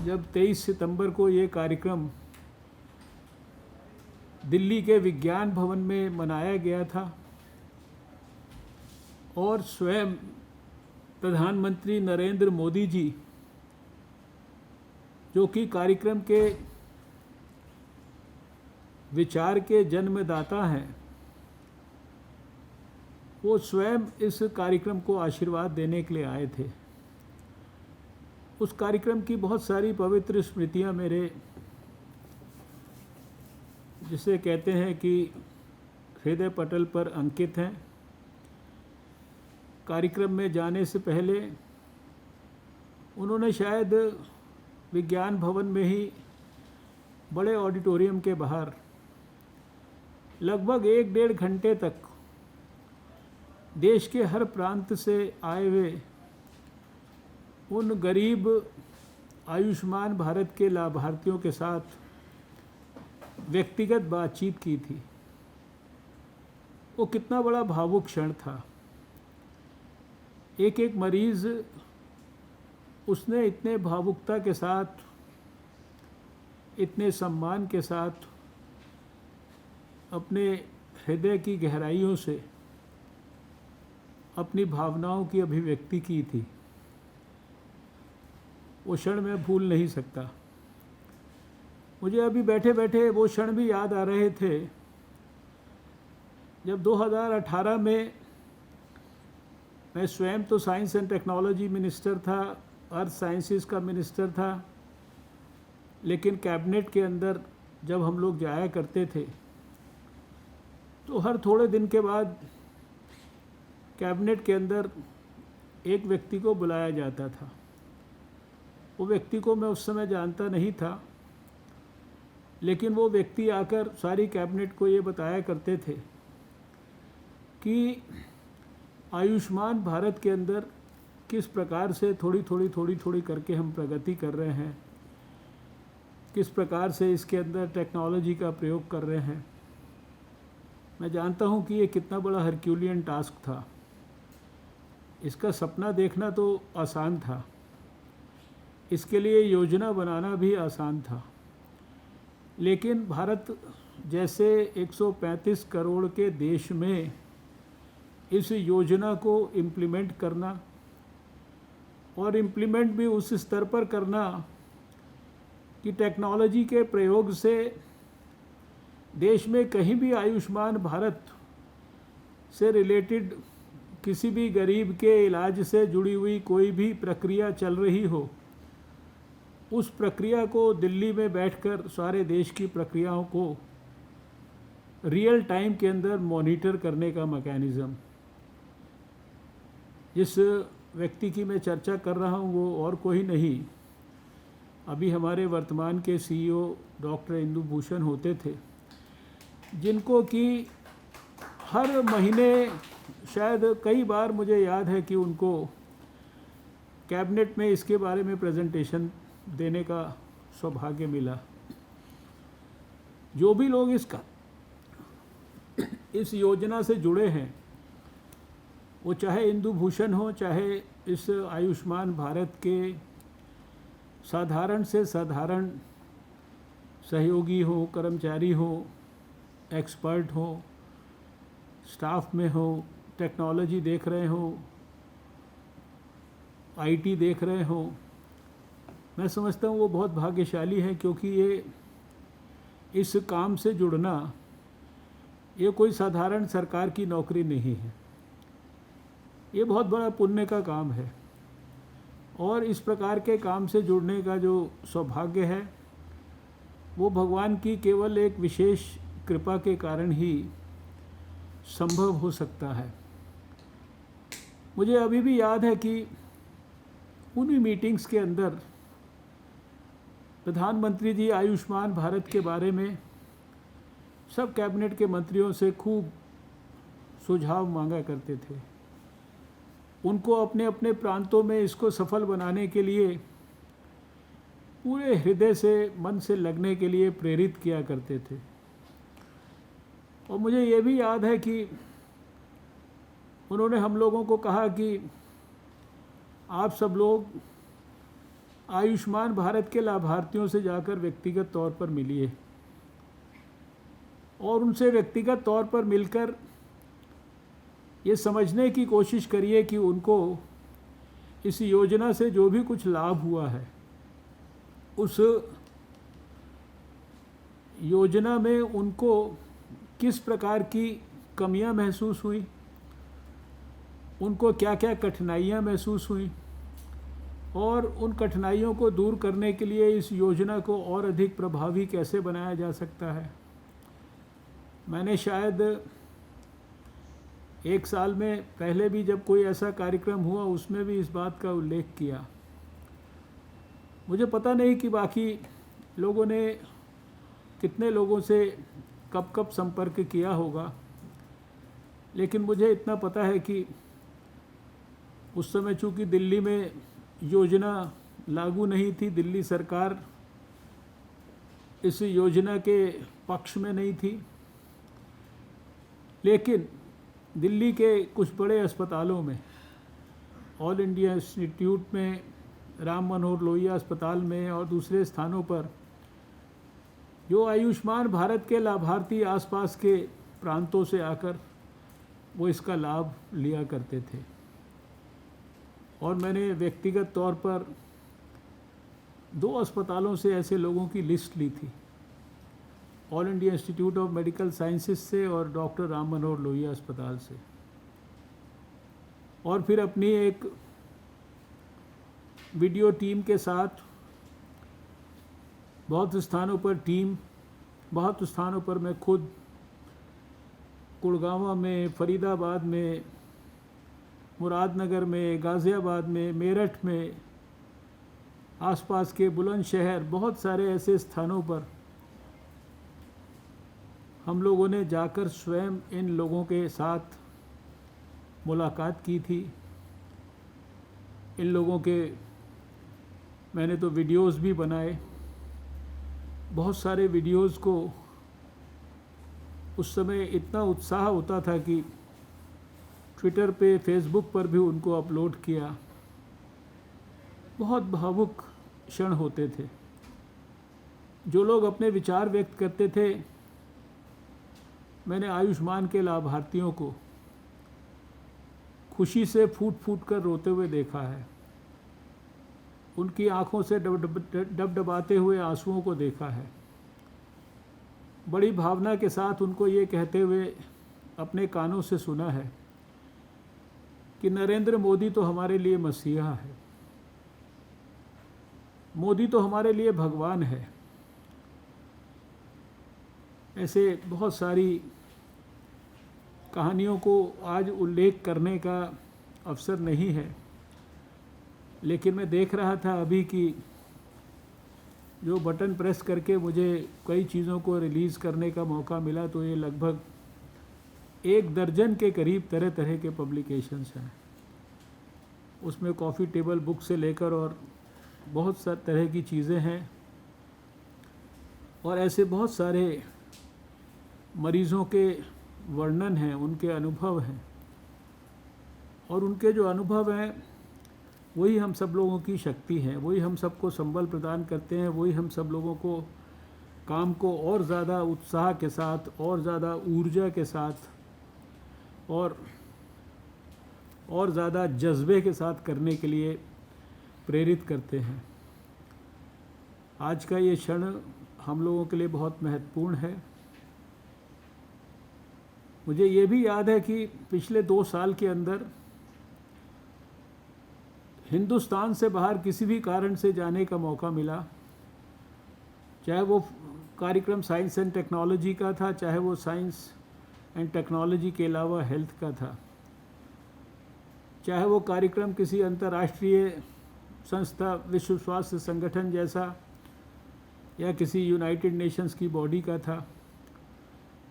जब 23 सितंबर को ये कार्यक्रम दिल्ली के विज्ञान भवन में मनाया गया था और स्वयं प्रधानमंत्री नरेंद्र मोदी जी, जो कि कार्यक्रम के विचार के जन्मदाता हैं, वो स्वयं इस कार्यक्रम को आशीर्वाद देने के लिए आए थे। उस कार्यक्रम की बहुत सारी पवित्र स्मृतियां मेरे, जिसे कहते हैं कि हृदय पटल पर अंकित हैं। कार्यक्रम में जाने से पहले उन्होंने शायद विज्ञान भवन में ही बड़े ऑडिटोरियम के बाहर लगभग 1-1.5 घंटे तक देश के हर प्रांत से आए हुए उन गरीब आयुष्मान भारत के लाभार्थियों के साथ व्यक्तिगत बातचीत की थी। वो कितना बड़ा भावुक क्षण था। एक एक मरीज़ उसने इतने भावुकता के साथ, इतने सम्मान के साथ अपने हृदय की गहराइयों से अपनी भावनाओं की अभिव्यक्ति की थी। वो क्षण मैं भूल नहीं सकता। मुझे अभी बैठे बैठे वो क्षण भी याद आ रहे थे जब 2018 में मैं स्वयं तो साइंस एंड टेक्नोलॉजी मिनिस्टर था, अर्थ साइंसेस का मिनिस्टर था, लेकिन कैबिनेट के अंदर जब हम लोग जाया करते थे तो हर थोड़े दिन के बाद कैबिनेट के अंदर एक व्यक्ति को बुलाया जाता था। वो व्यक्ति को मैं उस समय जानता नहीं था, लेकिन वो व्यक्ति आकर सारी कैबिनेट को ये बताया करते थे कि आयुष्मान भारत के अंदर किस प्रकार से थोड़ी थोड़ी करके हम प्रगति कर रहे हैं, किस प्रकार से इसके अंदर टेक्नोलॉजी का प्रयोग कर रहे हैं। मैं जानता हूँ कि ये कितना बड़ा हरक्यूलियन टास्क था। इसका सपना देखना तो आसान था, इसके लिए योजना बनाना भी आसान था, लेकिन भारत जैसे 135 करोड़ के देश में इस योजना को इम्प्लीमेंट करना, और इम्प्लीमेंट भी उस स्तर पर करना कि टेक्नोलॉजी के प्रयोग से देश में कहीं भी आयुष्मान भारत से रिलेटेड किसी भी गरीब के इलाज से जुड़ी हुई कोई भी प्रक्रिया चल रही हो, उस प्रक्रिया को दिल्ली में बैठकर सारे देश की प्रक्रियाओं को रियल टाइम के अंदर मॉनिटर करने का मैकेनिज़्म। जिस व्यक्ति की मैं चर्चा कर रहा हूँ वो और कोई नहीं, अभी हमारे वर्तमान के CEO डॉक्टर इंदु भूषण होते थे, जिनको कि हर महीने शायद कई बार मुझे याद है कि उनको कैबिनेट में इसके बारे में प्रेजेंटेशन देने का सौभाग्य मिला। जो भी लोग इस योजना से जुड़े हैं, वो चाहे इंदु भूषण हो, चाहे इस आयुष्मान भारत के साधारण से साधारण सहयोगी हो, कर्मचारी हो, एक्सपर्ट हो, स्टाफ में हो, टेक्नोलॉजी देख रहे हो, IT देख रहे हो, मैं समझता हूँ वो बहुत भाग्यशाली है, क्योंकि ये इस काम से जुड़ना ये कोई साधारण सरकार की नौकरी नहीं है। ये बहुत बड़ा पुण्य का काम है, और इस प्रकार के काम से जुड़ने का जो सौभाग्य है वो भगवान की केवल एक विशेष कृपा के कारण ही संभव हो सकता है। मुझे अभी भी याद है कि उन्हीं मीटिंग्स के अंदर प्रधानमंत्री जी आयुष्मान भारत के बारे में सब कैबिनेट के मंत्रियों से खूब सुझाव मांगा करते थे। उनको अपने अपने प्रांतों में इसको सफल बनाने के लिए पूरे हृदय से, मन से लगने के लिए प्रेरित किया करते थे। और मुझे ये भी याद है कि उन्होंने हम लोगों को कहा कि आप सब लोग आयुष्मान भारत के लाभार्थियों से जाकर व्यक्तिगत तौर पर मिलिए और उनसे व्यक्तिगत तौर पर मिलकर ये समझने की कोशिश करिए कि उनको इस योजना से जो भी कुछ लाभ हुआ है, उस योजना में उनको किस प्रकार की कमियां महसूस हुई, उनको क्या क्या कठिनाइयां महसूस हुई और उन कठिनाइयों को दूर करने के लिए इस योजना को और अधिक प्रभावी कैसे बनाया जा सकता है। मैंने शायद एक साल में पहले भी जब कोई ऐसा कार्यक्रम हुआ उसमें भी इस बात का उल्लेख किया। मुझे पता नहीं कि बाकी लोगों ने कितने लोगों से कब कब संपर्क किया होगा, लेकिन मुझे इतना पता है कि उस समय चूँकि दिल्ली में योजना लागू नहीं थी, दिल्ली सरकार इस योजना के पक्ष में नहीं थी, लेकिन दिल्ली के कुछ बड़े अस्पतालों में, ऑल इंडिया इंस्टीट्यूट में, राम मनोहर लोहिया अस्पताल में और दूसरे स्थानों पर जो आयुष्मान भारत के लाभार्थी आसपास के प्रांतों से आकर वो इसका लाभ लिया करते थे। और मैंने व्यक्तिगत तौर पर 2 अस्पतालों से ऐसे लोगों की लिस्ट ली थी, all India institute of medical sciences से और डॉक्टर राम मनोहर लोहिया अस्पताल से। और फिर अपनी एक वीडियो टीम के साथ बहुत स्थानों पर मैं खुद गुड़गांव में, फरीदाबाद में, मुरादनगर में, गाज़ियाबाद में, मेरठ में, आसपास के बुलंदशहर, बहुत सारे ऐसे स्थानों पर हम लोगों ने जाकर स्वयं इन लोगों के साथ मुलाकात की थी। इन लोगों के मैंने तो वीडियोस भी बनाए, बहुत सारे वीडियोस को उस समय इतना उत्साह होता था कि ट्विटर पे, फेसबुक पर भी उनको अपलोड किया। बहुत भावुक क्षण होते थे। जो लोग अपने विचार व्यक्त करते थे, मैंने आयुष्मान के लाभार्थियों को खुशी से फूट फूट कर रोते हुए देखा है। उनकी आंखों से डबडबाते हुए आंसुओं को देखा है। बड़ी भावना के साथ उनको ये कहते हुए अपने कानों से सुना है कि नरेंद्र मोदी तो हमारे लिए मसीहा है, मोदी तो हमारे लिए भगवान है। ऐसे बहुत सारी कहानियों को आज उल्लेख करने का अवसर नहीं है, लेकिन मैं देख रहा था अभी कि जो बटन प्रेस करके मुझे कई चीज़ों को रिलीज़ करने का मौका मिला, तो ये लगभग 1 दर्जन के करीब तरह तरह के पब्लिकेशंस हैं। उसमें कॉफ़ी टेबल बुक से लेकर और बहुत सा तरह की चीज़ें हैं। और ऐसे बहुत सारे मरीज़ों के वर्णन हैं, उनके अनुभव हैं, और उनके जो अनुभव हैं वही हम सब लोगों की शक्ति है, वही हम सबको संबल प्रदान करते हैं, वही हम सब लोगों को काम को और ज़्यादा उत्साह के साथ, और ज़्यादा ऊर्जा के साथ और ज़्यादा जज्बे के साथ करने के लिए प्रेरित करते हैं। आज का ये क्षण हम लोगों के लिए बहुत महत्वपूर्ण है। मुझे ये भी याद है कि पिछले 2 साल के अंदर हिंदुस्तान से बाहर किसी भी कारण से जाने का मौका मिला, चाहे वो कार्यक्रम साइंस एंड टेक्नोलॉजी का था, चाहे वो साइंस एंड टेक्नोलॉजी के अलावा हेल्थ का था, चाहे वो कार्यक्रम किसी अंतर्राष्ट्रीय संस्था, विश्व स्वास्थ्य संगठन जैसा या किसी यूनाइटेड नेशंस की बॉडी का था।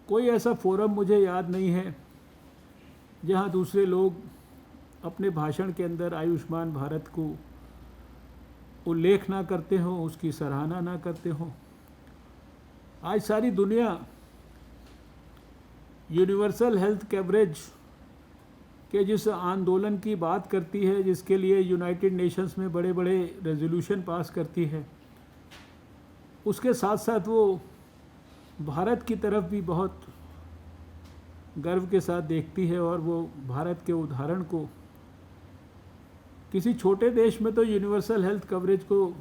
कोई ऐसा फोरम मुझे याद नहीं है जहाँ दूसरे लोग अपने भाषण के अंदर आयुष्मान भारत को उल्लेख ना करते हों, उसकी सराहना ना करते हों। आज सारी दुनिया यूनिवर्सल हेल्थ कवरेज के जिस आंदोलन की बात करती है, जिसके लिए यूनाइटेड नेशंस में बड़े बड़े रेजोल्यूशन पास करती है, उसके साथ साथ वो भारत की तरफ भी बहुत गर्व के साथ देखती है और वो भारत के उदाहरण को, किसी छोटे देश में तो यूनिवर्सल हेल्थ कवरेज को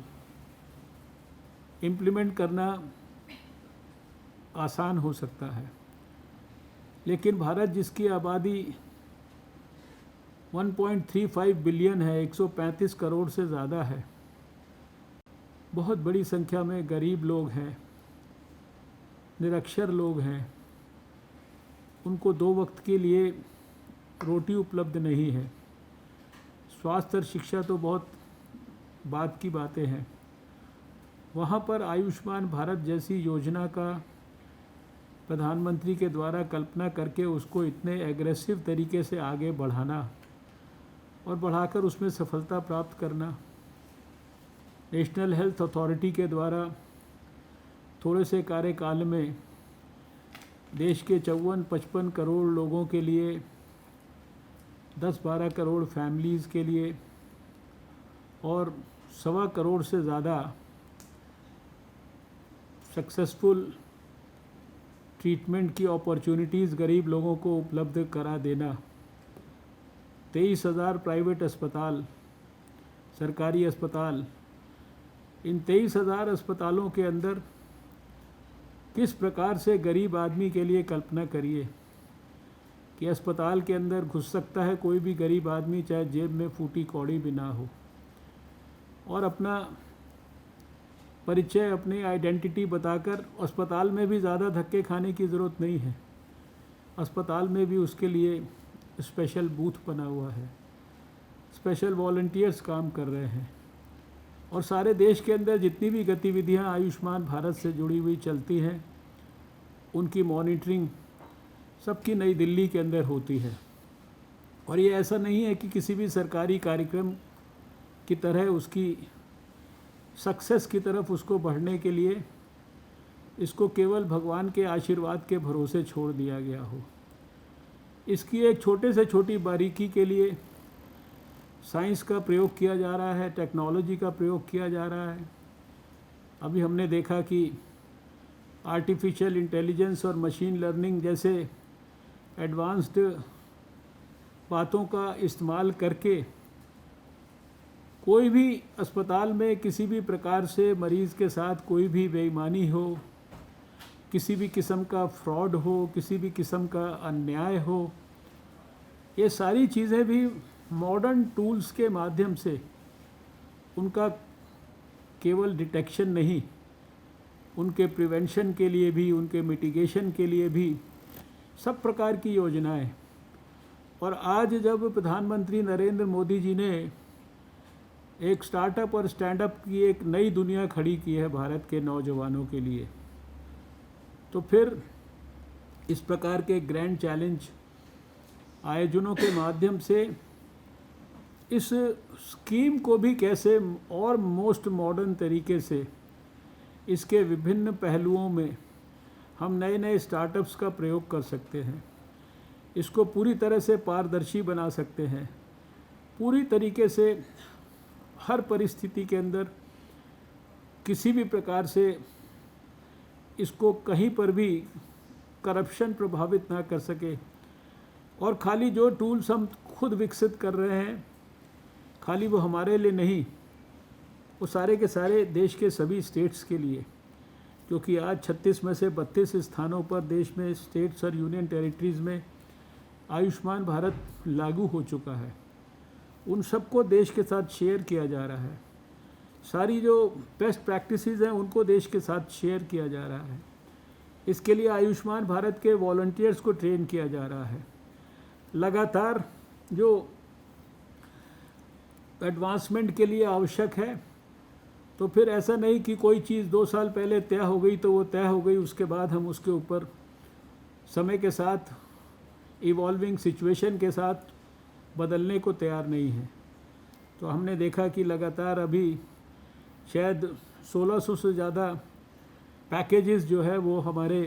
इम्प्लीमेंट करना आसान हो सकता है, लेकिन भारत जिसकी आबादी 1.35 बिलियन है, 135 करोड़ से ज़्यादा है, बहुत बड़ी संख्या में गरीब लोग हैं, निरक्षर लोग हैं, उनको 2 वक्त के लिए रोटी उपलब्ध नहीं है। स्वास्थ्य और शिक्षा तो बहुत बात की बातें हैं। वहाँ पर आयुष्मान भारत जैसी योजना का प्रधानमंत्री के द्वारा कल्पना करके उसको इतने एग्रेसिव तरीके से आगे बढ़ाना और बढ़ाकर उसमें सफलता प्राप्त करना, नेशनल हेल्थ अथॉरिटी के द्वारा थोड़े से कार्यकाल में देश के 54-55 करोड़ लोगों के लिए, 10-12 करोड़ फैमिलीज़ के लिए और 1.25 करोड़ से ज़्यादा सक्सेसफुल ट्रीटमेंट की अपॉर्चुनिटीज़ गरीब लोगों को उपलब्ध करा देना, 23,000 प्राइवेट अस्पताल, सरकारी अस्पताल, इन 23,000 अस्पतालों के अंदर किस प्रकार से गरीब आदमी के लिए कल्पना करिए कि अस्पताल के अंदर घुस सकता है कोई भी गरीब आदमी, चाहे जेब में फूटी कौड़ी भी ना हो, और अपना परिचय, अपनी आइडेंटिटी बताकर, अस्पताल में भी ज़्यादा धक्के खाने की ज़रूरत नहीं है। अस्पताल में भी उसके लिए स्पेशल बूथ बना हुआ है, स्पेशल वॉलंटियर्स काम कर रहे हैं, और सारे देश के अंदर जितनी भी गतिविधियां आयुष्मान भारत से जुड़ी हुई चलती हैं, उनकी मॉनिटरिंग सबकी नई दिल्ली के अंदर होती है। और ये ऐसा नहीं है कि किसी भी सरकारी कार्यक्रम की तरह उसकी सक्सेस की तरफ उसको बढ़ने के लिए इसको केवल भगवान के आशीर्वाद के भरोसे छोड़ दिया गया हो। इसकी एक छोटे से छोटी बारीकी के लिए साइंस का प्रयोग किया जा रहा है, टेक्नोलॉजी का प्रयोग किया जा रहा है। अभी हमने देखा कि आर्टिफिशियल इंटेलिजेंस और मशीन लर्निंग जैसे एडवांस्ड बातों का इस्तेमाल करके कोई भी अस्पताल में किसी भी प्रकार से मरीज़ के साथ कोई भी बेईमानी हो, किसी भी किस्म का फ्रॉड हो, किसी भी किस्म का अन्याय हो, ये सारी चीज़ें भी मॉडर्न टूल्स के माध्यम से उनका केवल डिटेक्शन नहीं, उनके प्रिवेंशन के लिए भी, उनके मिटिगेशन के लिए भी सब प्रकार की योजनाएं। और आज जब प्रधानमंत्री नरेंद्र मोदी जी ने एक स्टार्टअप और स्टैंडअप की एक नई दुनिया खड़ी की है भारत के नौजवानों के लिए, तो फिर इस प्रकार के ग्रैंड चैलेंज आयोजनों के माध्यम से इस स्कीम को भी कैसे और मोस्ट मॉडर्न तरीके से इसके विभिन्न पहलुओं में हम नए नए स्टार्टअप्स का प्रयोग कर सकते हैं, इसको पूरी तरह से पारदर्शी बना सकते हैं, पूरी तरीके से हर परिस्थिति के अंदर किसी भी प्रकार से इसको कहीं पर भी करप्शन प्रभावित ना कर सके। और खाली जो टूल्स हम खुद विकसित कर रहे हैं, खाली वो हमारे लिए नहीं, वो सारे के सारे देश के सभी स्टेट्स के लिए, क्योंकि आज 36 में से 32 स्थानों पर देश में स्टेट्स और यूनियन टेरिटरीज़ में आयुष्मान भारत लागू हो चुका है। उन सबको देश के साथ शेयर किया जा रहा है, सारी जो बेस्ट प्रैक्टिसेस हैं उनको देश के साथ शेयर किया जा रहा है। इसके लिए आयुष्मान भारत के वॉलंटियर्स को ट्रेन किया जा रहा है। लगातार जो एडवांसमेंट के लिए आवश्यक है, तो फिर ऐसा नहीं कि कोई चीज़ 2 साल पहले तय हो गई तो वो तय हो गई, उसके बाद हम उसके ऊपर समय के साथ इवॉल्विंग सिचुएशन के साथ बदलने को तैयार नहीं है। तो हमने देखा कि लगातार अभी शायद 1600 से ज़्यादा पैकेजेस जो है वो हमारे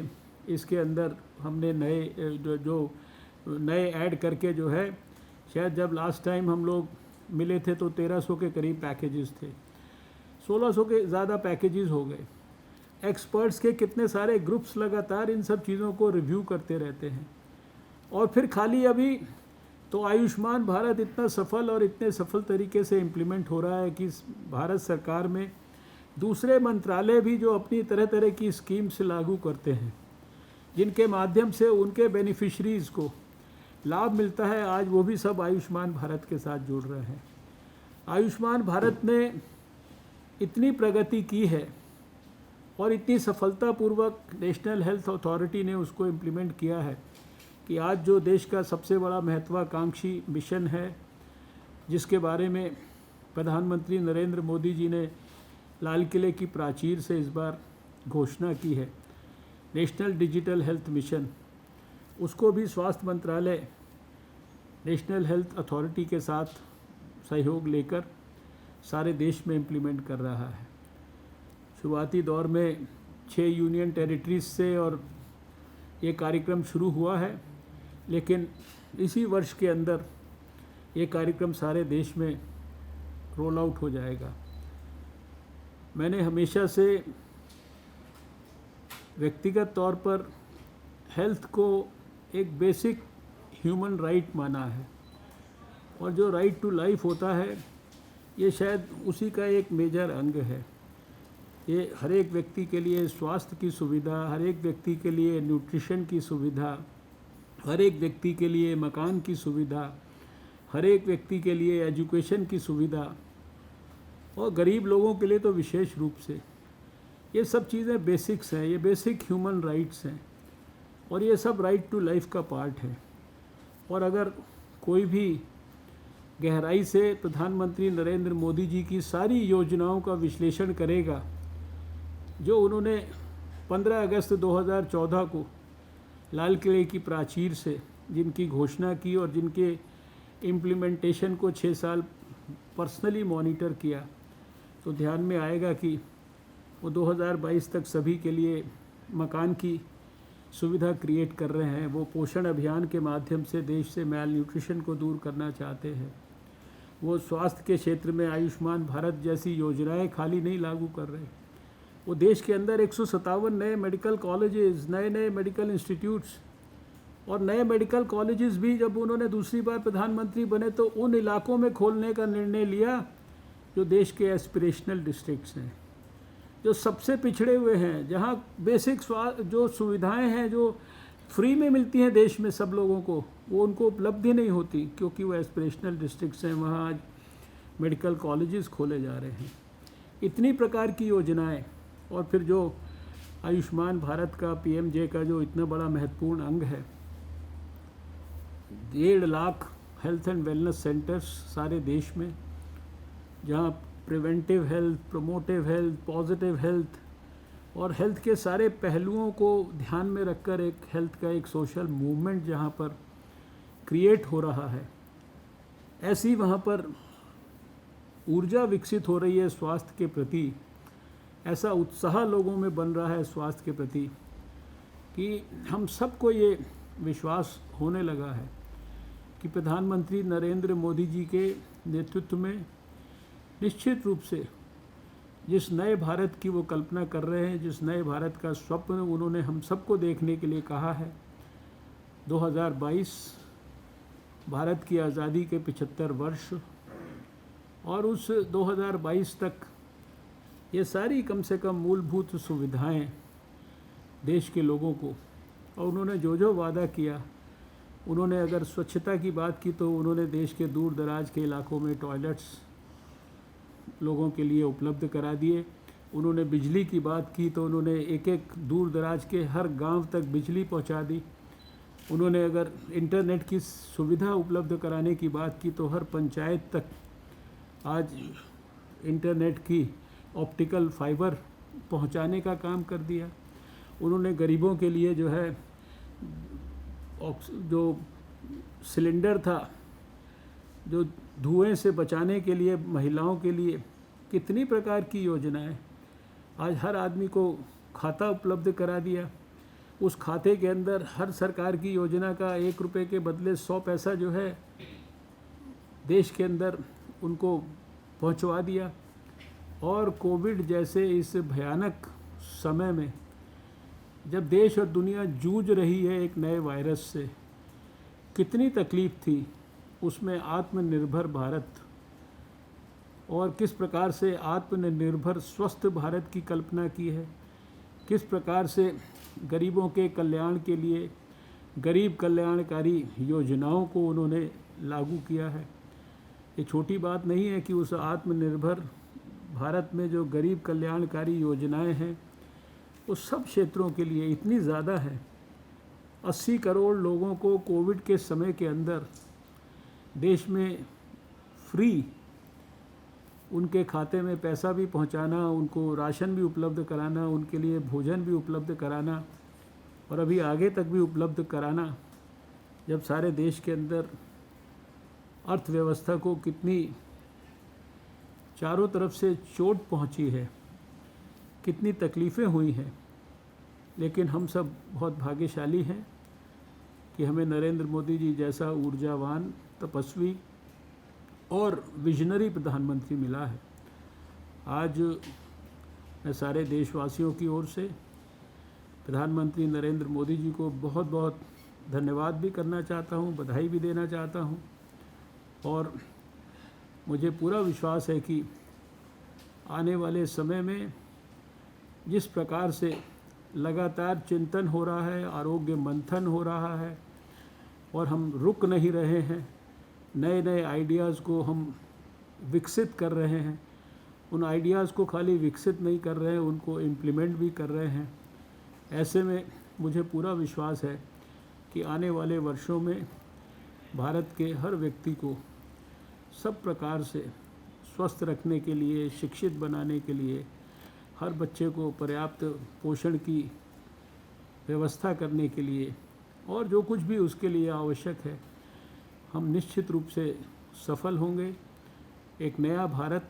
इसके अंदर हमने नए ऐड करके जो है, शायद जब लास्ट टाइम हम लोग मिले थे तो 1300 के करीब पैकेजेस थे, 1600 के ज़्यादा पैकेजेस हो गए। एक्सपर्ट्स के कितने सारे ग्रुप्स लगातार इन सब चीज़ों को रिव्यू करते रहते हैं। और फिर खाली अभी तो आयुष्मान भारत इतना सफल और इतने सफल तरीके से इम्प्लीमेंट हो रहा है कि भारत सरकार में दूसरे मंत्रालय भी जो अपनी तरह तरह की स्कीम्स लागू करते हैं, जिनके माध्यम से उनके बेनिफिशरीज़ को लाभ मिलता है, आज वो भी सब आयुष्मान भारत के साथ जुड़ रहे हैं। आयुष्मान भारत ने इतनी प्रगति की है और इतनी सफलतापूर्वक नेशनल हेल्थ अथॉरिटी ने उसको इम्प्लीमेंट किया है कि आज जो देश का सबसे बड़ा महत्वाकांक्षी मिशन है, जिसके बारे में प्रधानमंत्री नरेंद्र मोदी जी ने लाल किले की प्राचीर से इस बार घोषणा की है, नेशनल डिजिटल हेल्थ मिशन, उसको भी स्वास्थ्य मंत्रालय नेशनल हेल्थ अथॉरिटी के साथ सहयोग लेकर सारे देश में इम्प्लीमेंट कर रहा है। शुरुआती दौर में 6 यूनियन टेरिटरीज से और ये कार्यक्रम शुरू हुआ है, लेकिन इसी वर्ष के अंदर ये कार्यक्रम सारे देश में रोल आउट हो जाएगा। मैंने हमेशा से व्यक्तिगत तौर पर हेल्थ को एक बेसिक ह्यूमन राइट माना है, और जो राइट टू लाइफ होता है ये शायद उसी का एक मेजर अंग है। ये हर एक व्यक्ति के लिए स्वास्थ्य की सुविधा, हर एक व्यक्ति के लिए न्यूट्रिशन की सुविधा, हर एक व्यक्ति के लिए मकान की सुविधा, हर एक व्यक्ति के लिए एजुकेशन की सुविधा, और गरीब लोगों के लिए तो विशेष रूप से ये सब चीज़ें बेसिक्स हैं, ये बेसिक ह्यूमन राइट्स हैं, और ये सब राइट टू लाइफ का पार्ट है। और अगर कोई भी गहराई से प्रधानमंत्री नरेंद्र मोदी जी की सारी योजनाओं का विश्लेषण करेगा, जो उन्होंने 15 अगस्त 2014 को लाल किले की प्राचीर से जिनकी घोषणा की और जिनके इम्प्लीमेंटेशन को 6 साल पर्सनली मॉनिटर किया, तो ध्यान में आएगा कि वो 2022 तक सभी के लिए मकान की सुविधा क्रिएट कर रहे हैं। वो पोषण अभियान के माध्यम से देश से मैल न्यूट्रिशन को दूर करना चाहते हैं। वो स्वास्थ्य के क्षेत्र में आयुष्मान भारत जैसी योजनाएं खाली नहीं लागू कर रहे, वो देश के अंदर 157 नए मेडिकल कॉलेजेस, नए मेडिकल इंस्टीट्यूट्स और नए मेडिकल कॉलेजेस भी जब उन्होंने दूसरी बार प्रधानमंत्री बने तो उन इलाकों में खोलने का निर्णय लिया जो देश के एस्पिरेशनल डिस्ट्रिक्ट्स हैं, जो सबसे पिछड़े हुए हैं, जहाँ बेसिक जो सुविधाएं हैं जो फ्री में मिलती हैं देश में सब लोगों को, वो उनको उपलब्धि नहीं होती क्योंकि वो एस्पिरेशनल डिस्ट्रिक्ट्स हैं। वहाँ आज मेडिकल कॉलेजेस खोले जा रहे हैं। इतनी प्रकार की योजनाएं, और फिर जो आयुष्मान भारत का PMJ का जो इतना बड़ा महत्वपूर्ण अंग है, 1.5 lakh health and wellness centres सारे देश में, जहाँ preventive health, promotive health, positive health और हेल्थ के सारे पहलुओं को ध्यान में रखकर एक हेल्थ का एक सोशल मूवमेंट जहाँ पर क्रिएट हो रहा है, ऐसी वहाँ पर ऊर्जा विकसित हो रही है स्वास्थ्य के प्रति, ऐसा उत्साह लोगों में बन रहा है स्वास्थ्य के प्रति कि हम सबको ये विश्वास होने लगा है कि प्रधानमंत्री नरेंद्र मोदी जी के नेतृत्व में निश्चित रूप से जिस नए भारत की वो कल्पना कर रहे हैं, जिस नए भारत का स्वप्न उन्होंने हम सबको देखने के लिए कहा है, 2022 भारत की आज़ादी के 75 वर्ष, और उस 2022 तक ये सारी कम से कम मूलभूत सुविधाएं देश के लोगों को, और उन्होंने जो वादा किया, उन्होंने अगर स्वच्छता की बात की तो उन्होंने देश के दूर दराज के इलाकों में टॉयलेट्स लोगों के लिए उपलब्ध करा दिए। उन्होंने बिजली की बात की तो उन्होंने एक दूर दराज के हर गांव तक बिजली पहुंचा दी। उन्होंने अगर इंटरनेट की सुविधा उपलब्ध कराने की बात की तो हर पंचायत तक आज इंटरनेट की ऑप्टिकल फाइबर पहुंचाने का काम कर दिया। उन्होंने गरीबों के लिए जो है जो सिलेंडर था, जो धुएं से बचाने के लिए महिलाओं के लिए कितनी प्रकार की योजनाएं, आज हर आदमी को खाता उपलब्ध करा दिया। उस खाते के अंदर हर सरकार की योजना का 1 रुपये के बदले 100 पैसा जो है देश के अंदर उनको पहुंचवा दिया। और कोविड जैसे इस भयानक समय में जब देश और दुनिया जूझ रही है एक नए वायरस से, कितनी तकलीफ़ थी, उसमें आत्मनिर्भर भारत और किस प्रकार से आत्मनिर्भर स्वस्थ भारत की कल्पना की है, किस प्रकार से गरीबों के कल्याण के लिए गरीब कल्याणकारी योजनाओं को उन्होंने लागू किया है। ये छोटी बात नहीं है कि उस आत्मनिर्भर भारत में जो गरीब कल्याणकारी योजनाएं हैं वो सब क्षेत्रों के लिए इतनी ज़्यादा है। 80 करोड़ लोगों को कोविड के समय के अंदर देश में फ्री उनके खाते में पैसा भी पहुंचाना, उनको राशन भी उपलब्ध कराना, उनके लिए भोजन भी उपलब्ध कराना और अभी आगे तक भी उपलब्ध कराना, जब सारे देश के अंदर अर्थव्यवस्था को कितनी चारों तरफ से चोट पहुंची है, कितनी तकलीफ़ें हुई हैं, लेकिन हम सब बहुत भाग्यशाली हैं कि हमें नरेंद्र मोदी जी जैसा ऊर्जावान, तपस्वी और विजनरी प्रधानमंत्री मिला है। आज मैं सारे देशवासियों की ओर से प्रधानमंत्री नरेंद्र मोदी जी को बहुत बहुत धन्यवाद भी करना चाहता हूँ, बधाई भी देना चाहता हूँ। और मुझे पूरा विश्वास है कि आने वाले समय में जिस प्रकार से लगातार चिंतन हो रहा है, आरोग्य मंथन हो रहा है और हम रुक नहीं रहे हैं, नए नए आइडियाज़ को हम विकसित कर रहे हैं, उन आइडियाज़ को खाली विकसित नहीं कर रहे हैं, उनको इम्प्लीमेंट भी कर रहे हैं। ऐसे में मुझे पूरा विश्वास है कि आने वाले वर्षों में भारत के हर व्यक्ति को सब प्रकार से स्वस्थ रखने के लिए, शिक्षित बनाने के लिए, हर बच्चे को पर्याप्त पोषण की व्यवस्था करने के लिए और जो कुछ भी उसके लिए आवश्यक है, हम निश्चित रूप से सफल होंगे। एक नया भारत,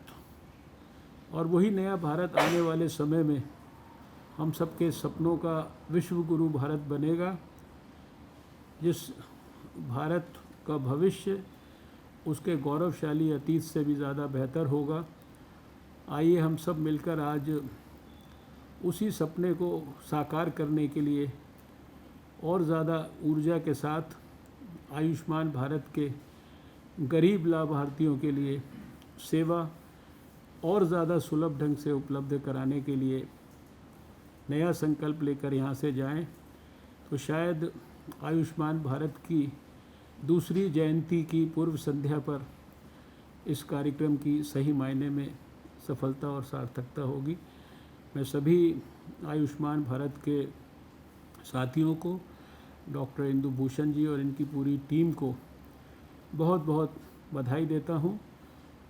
और वही नया भारत आने वाले समय में हम सबके सपनों का विश्व गुरु भारत बनेगा, जिस भारत का भविष्य उसके गौरवशाली अतीत से भी ज़्यादा बेहतर होगा। आइए हम सब मिलकर आज उसी सपने को साकार करने के लिए और ज़्यादा ऊर्जा के साथ आयुष्मान भारत के गरीब लाभार्थियों के लिए सेवा और ज़्यादा सुलभ ढंग से उपलब्ध कराने के लिए नया संकल्प लेकर यहाँ से जाएं, तो शायद आयुष्मान भारत की दूसरी जयंती की पूर्व संध्या पर इस कार्यक्रम की सही मायने में सफलता और सार्थकता होगी। मैं सभी आयुष्मान भारत के साथियों को, डॉक्टर इंदु भूषण जी और इनकी पूरी टीम को बहुत बहुत बधाई देता हूं।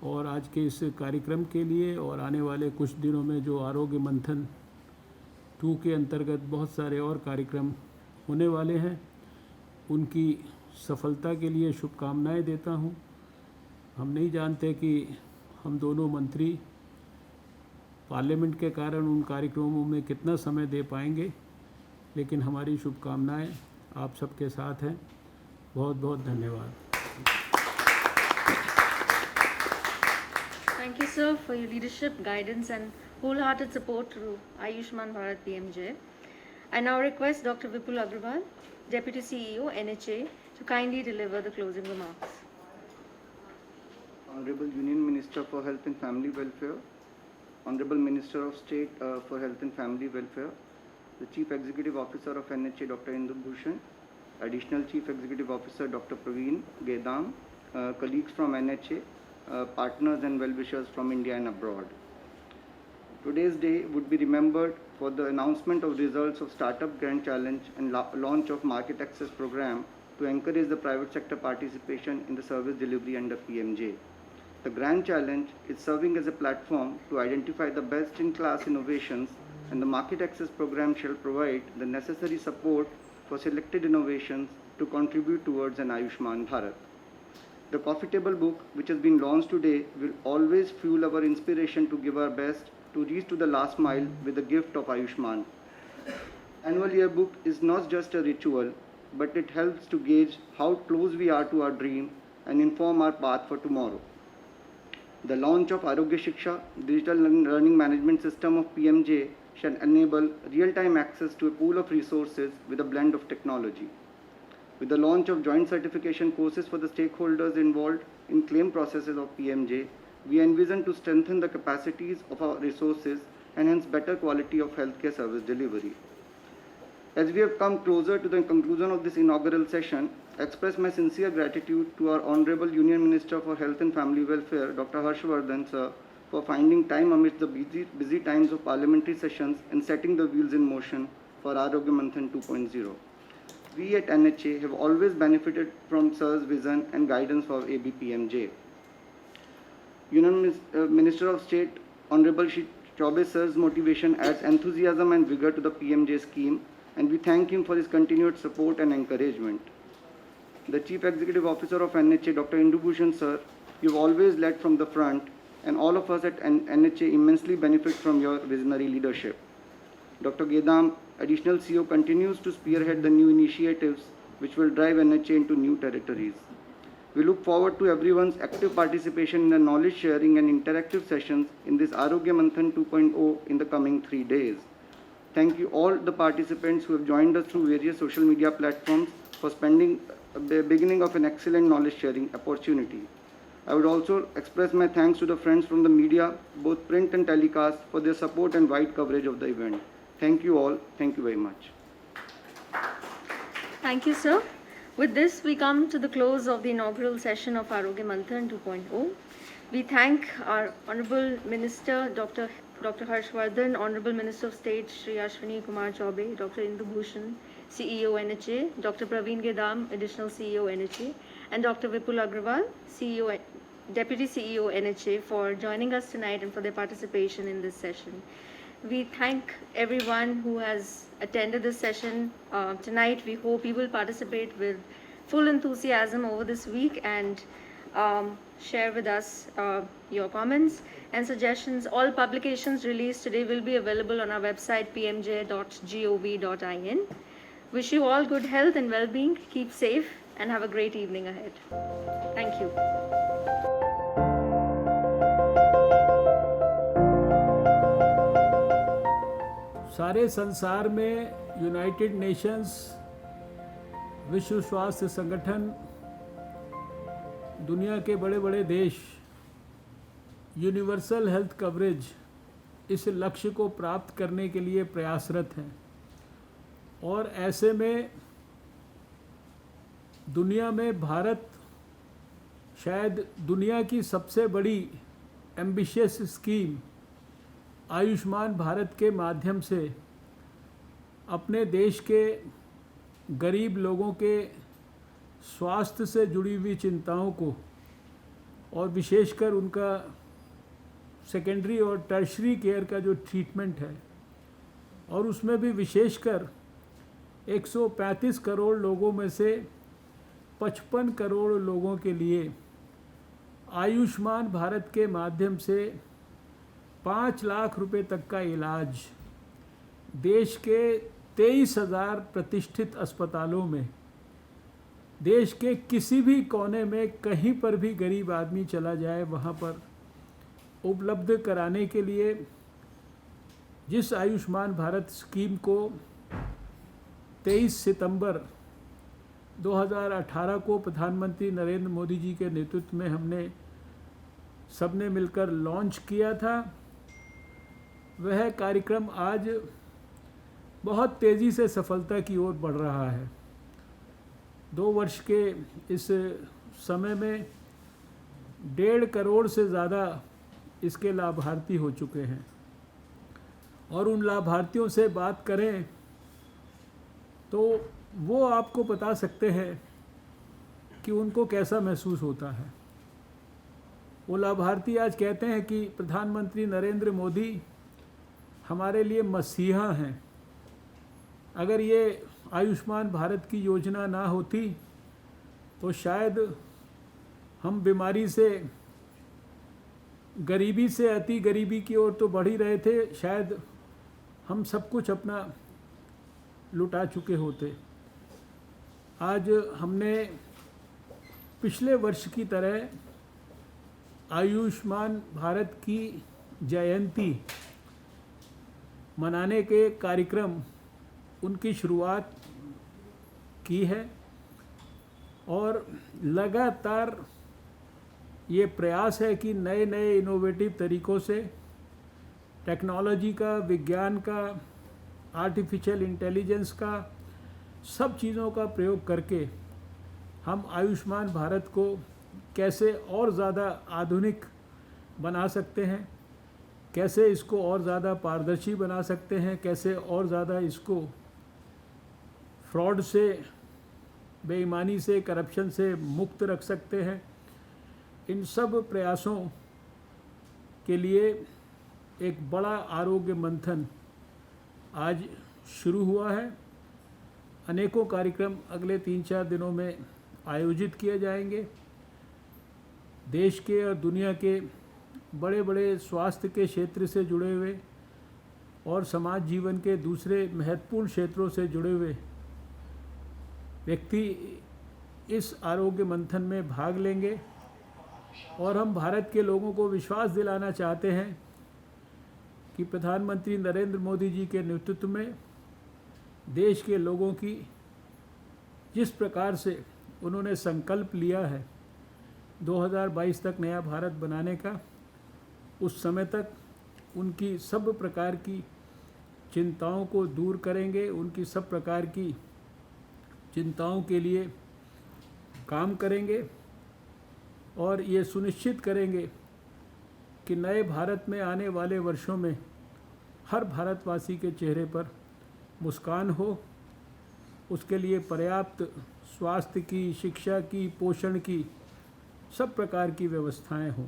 और आज के इस कार्यक्रम के लिए और आने वाले कुछ दिनों में जो आरोग्य मंथन 2 के अंतर्गत बहुत सारे और कार्यक्रम होने वाले हैं, उनकी सफलता के लिए शुभकामनाएं देता हूं। हम नहीं जानते कि हम दोनों मंत्री पार्लियामेंट के कारण उन कार्यक्रमों में कितना समय दे पाएंगे, लेकिन हमारी शुभकामनाएं आप सबके साथ हैं। बहुत बहुत धन्यवाद। Thank you, sir, for your leadership, guidance and wholehearted support to Ayushman Bharat PMJ. I now request Dr. Vipul Agrawal, Deputy CEO, NHA, to kindly deliver the closing remarks. Honorable Union Minister for Health and Family Welfare, Honorable Minister of State for Health and Family Welfare, the Chief Executive Officer of NHA, Dr. Indu Bhushan, Additional Chief Executive Officer, Dr. Praveen Gedam, colleagues from NHA, partners and well-wishers from India and abroad. Today's day would be remembered for the announcement of results of Startup Grand Challenge and launch of Market Access Program to encourage the private sector participation in the service delivery under PMJ. The grand challenge is serving as a platform to identify the best-in-class innovations, and the market access program shall provide the necessary support for selected innovations to contribute towards an Ayushman Bharat. The coffee table book, which has been launched today, will always fuel our inspiration to give our best to reach to the last mile with the gift of Ayushman. Annual yearbook is not just a ritual, but it helps to gauge how close we are to our dream and inform our path for tomorrow. The launch of Arogya Shiksha, digital learning management system of PMJ, shall enable real-time access to a pool of resources with a blend of technology. With the launch of joint certification courses for the stakeholders involved in claim processes of PMJ, we envision to strengthen the capacities of our resources and hence better quality of healthcare service delivery. As we have come closer to the conclusion of this inaugural session, I express my sincere gratitude to our Honorable Union Minister for Health and Family Welfare, Dr. Harshvardhan sir, for finding time amidst the busy times of parliamentary sessions and setting the wheels in motion for Arogya Manthan 2.0. We at NHA have always benefited from sir's vision and guidance for ABPMJ. Union Minister of State, Honorable Shri Chaubey sir's motivation adds enthusiasm and vigor to the PMJ scheme, and we thank him for his continued support and encouragement. The Chief Executive Officer of NHA, Dr. Indu Bhushan sir, you've always led from the front, and all of us at NHA immensely benefit from your visionary leadership. Dr. Gedam, Additional CEO, continues to spearhead the new initiatives which will drive NHA into new territories. We look forward to everyone's active participation in the knowledge sharing and interactive sessions in this Arogya Manthan 2.0 in the coming 3 days. Thank you all the participants who have joined us through various social media platforms for spending the beginning of an excellent knowledge sharing opportunity. I would also express my thanks to the friends from the media, both print and telecast, for their support and wide coverage of the event. Thank you all. Thank you very much. Thank you, sir. With this, we come to the close of the inaugural session of Arogya Manthan 2.0. We thank our Honorable Minister, Dr. Harshvardhan, Honorable Minister of State, Shri Ashwini Kumar Chaubey, Dr. Indu Bhushan, CEO NHA, Dr. Praveen Gedam, Additional CEO NHA, and Dr. Vipul Agrawal, Deputy CEO NHA, for joining us tonight and for their participation in this session. We thank everyone who has attended this session tonight. We hope you will participate with full enthusiasm over this week and share with us your comments and suggestions. All publications released today will be available on our website pmj.gov.in. Wish you all good health and well-being. Keep safe and have a great evening ahead. Thank you. सारे संसार में United Nations, विश्व स्वास्थ्य संगठन, दुनिया के बड़े बड़े देश यूनिवर्सल हेल्थ कवरेज इस लक्ष्य को प्राप्त करने के लिए प्रयासरत हैं। और ऐसे में दुनिया में भारत शायद दुनिया की सबसे बड़ी एम्बिशियस स्कीम आयुष्मान भारत के माध्यम से अपने देश के गरीब लोगों के स्वास्थ्य से जुड़ी हुई चिंताओं को और विशेषकर उनका सेकेंडरी और टर्शरी केयर का जो ट्रीटमेंट है, और उसमें भी विशेषकर 135 करोड़ लोगों में से 55 करोड़ लोगों के लिए आयुष्मान भारत के माध्यम से 5 लाख रुपए तक का इलाज देश के 23,000 प्रतिष्ठित अस्पतालों में, देश के किसी भी कोने में कहीं पर भी गरीब आदमी चला जाए वहाँ पर उपलब्ध कराने के लिए जिस आयुष्मान भारत स्कीम को 23 सितंबर 2018 को प्रधानमंत्री नरेंद्र मोदी जी के नेतृत्व में हमने सबने मिलकर लॉन्च किया था, वह कार्यक्रम आज बहुत तेज़ी से सफलता की ओर बढ़ रहा है। 2 वर्ष के इस समय में 1.5 करोड़ से ज़्यादा इसके लाभार्थी हो चुके हैं। और उन लाभार्थियों से बात करें तो वो आपको बता सकते हैं कि उनको कैसा महसूस होता है। वो लाभार्थी आज कहते हैं कि प्रधानमंत्री नरेंद्र मोदी हमारे लिए मसीहा हैं। अगर ये आयुष्मान भारत की योजना ना होती तो शायद हम बीमारी से, गरीबी से अति गरीबी की ओर तो बढ़ ही रहे थे, शायद हम सब कुछ अपना लुटा चुके होते। आज हमने पिछले वर्ष की तरह आयुष्मान भारत की जयंती मनाने के कार्यक्रम उनकी शुरुआत की है और लगातार ये प्रयास है कि नए नए इनोवेटिव तरीक़ों से टेक्नोलॉजी का, विज्ञान का, आर्टिफिशियल इंटेलिजेंस का, सब चीज़ों का प्रयोग करके हम आयुष्मान भारत को कैसे और ज़्यादा आधुनिक बना सकते हैं, कैसे इसको और ज़्यादा पारदर्शी बना सकते हैं, कैसे और ज़्यादा इसको फ्रॉड से, बेईमानी से, करप्शन से मुक्त रख सकते हैं। इन सब प्रयासों के लिए एक बड़ा आरोग्य मंथन आज शुरू हुआ है। अनेकों कार्यक्रम अगले 3-4 दिनों में आयोजित किए जाएंगे। देश के और दुनिया के बड़े बड़े स्वास्थ्य के क्षेत्र से जुड़े हुए और समाज जीवन के दूसरे महत्वपूर्ण क्षेत्रों से जुड़े हुए व्यक्ति इस आरोग्य मंथन में भाग लेंगे और हम भारत के लोगों को विश्वास दिलाना चाहते हैं कि प्रधानमंत्री नरेंद्र मोदी जी के नेतृत्व में देश के लोगों की जिस प्रकार से उन्होंने संकल्प लिया है 2022 तक नया भारत बनाने का, उस समय तक उनकी सब प्रकार की चिंताओं को दूर करेंगे, उनकी सब प्रकार की चिंताओं के लिए काम करेंगे और ये सुनिश्चित करेंगे कि नए भारत में आने वाले वर्षों में हर भारतवासी के चेहरे पर मुस्कान हो। उसके लिए पर्याप्त स्वास्थ्य की, शिक्षा की, पोषण की सब प्रकार की व्यवस्थाएं हों।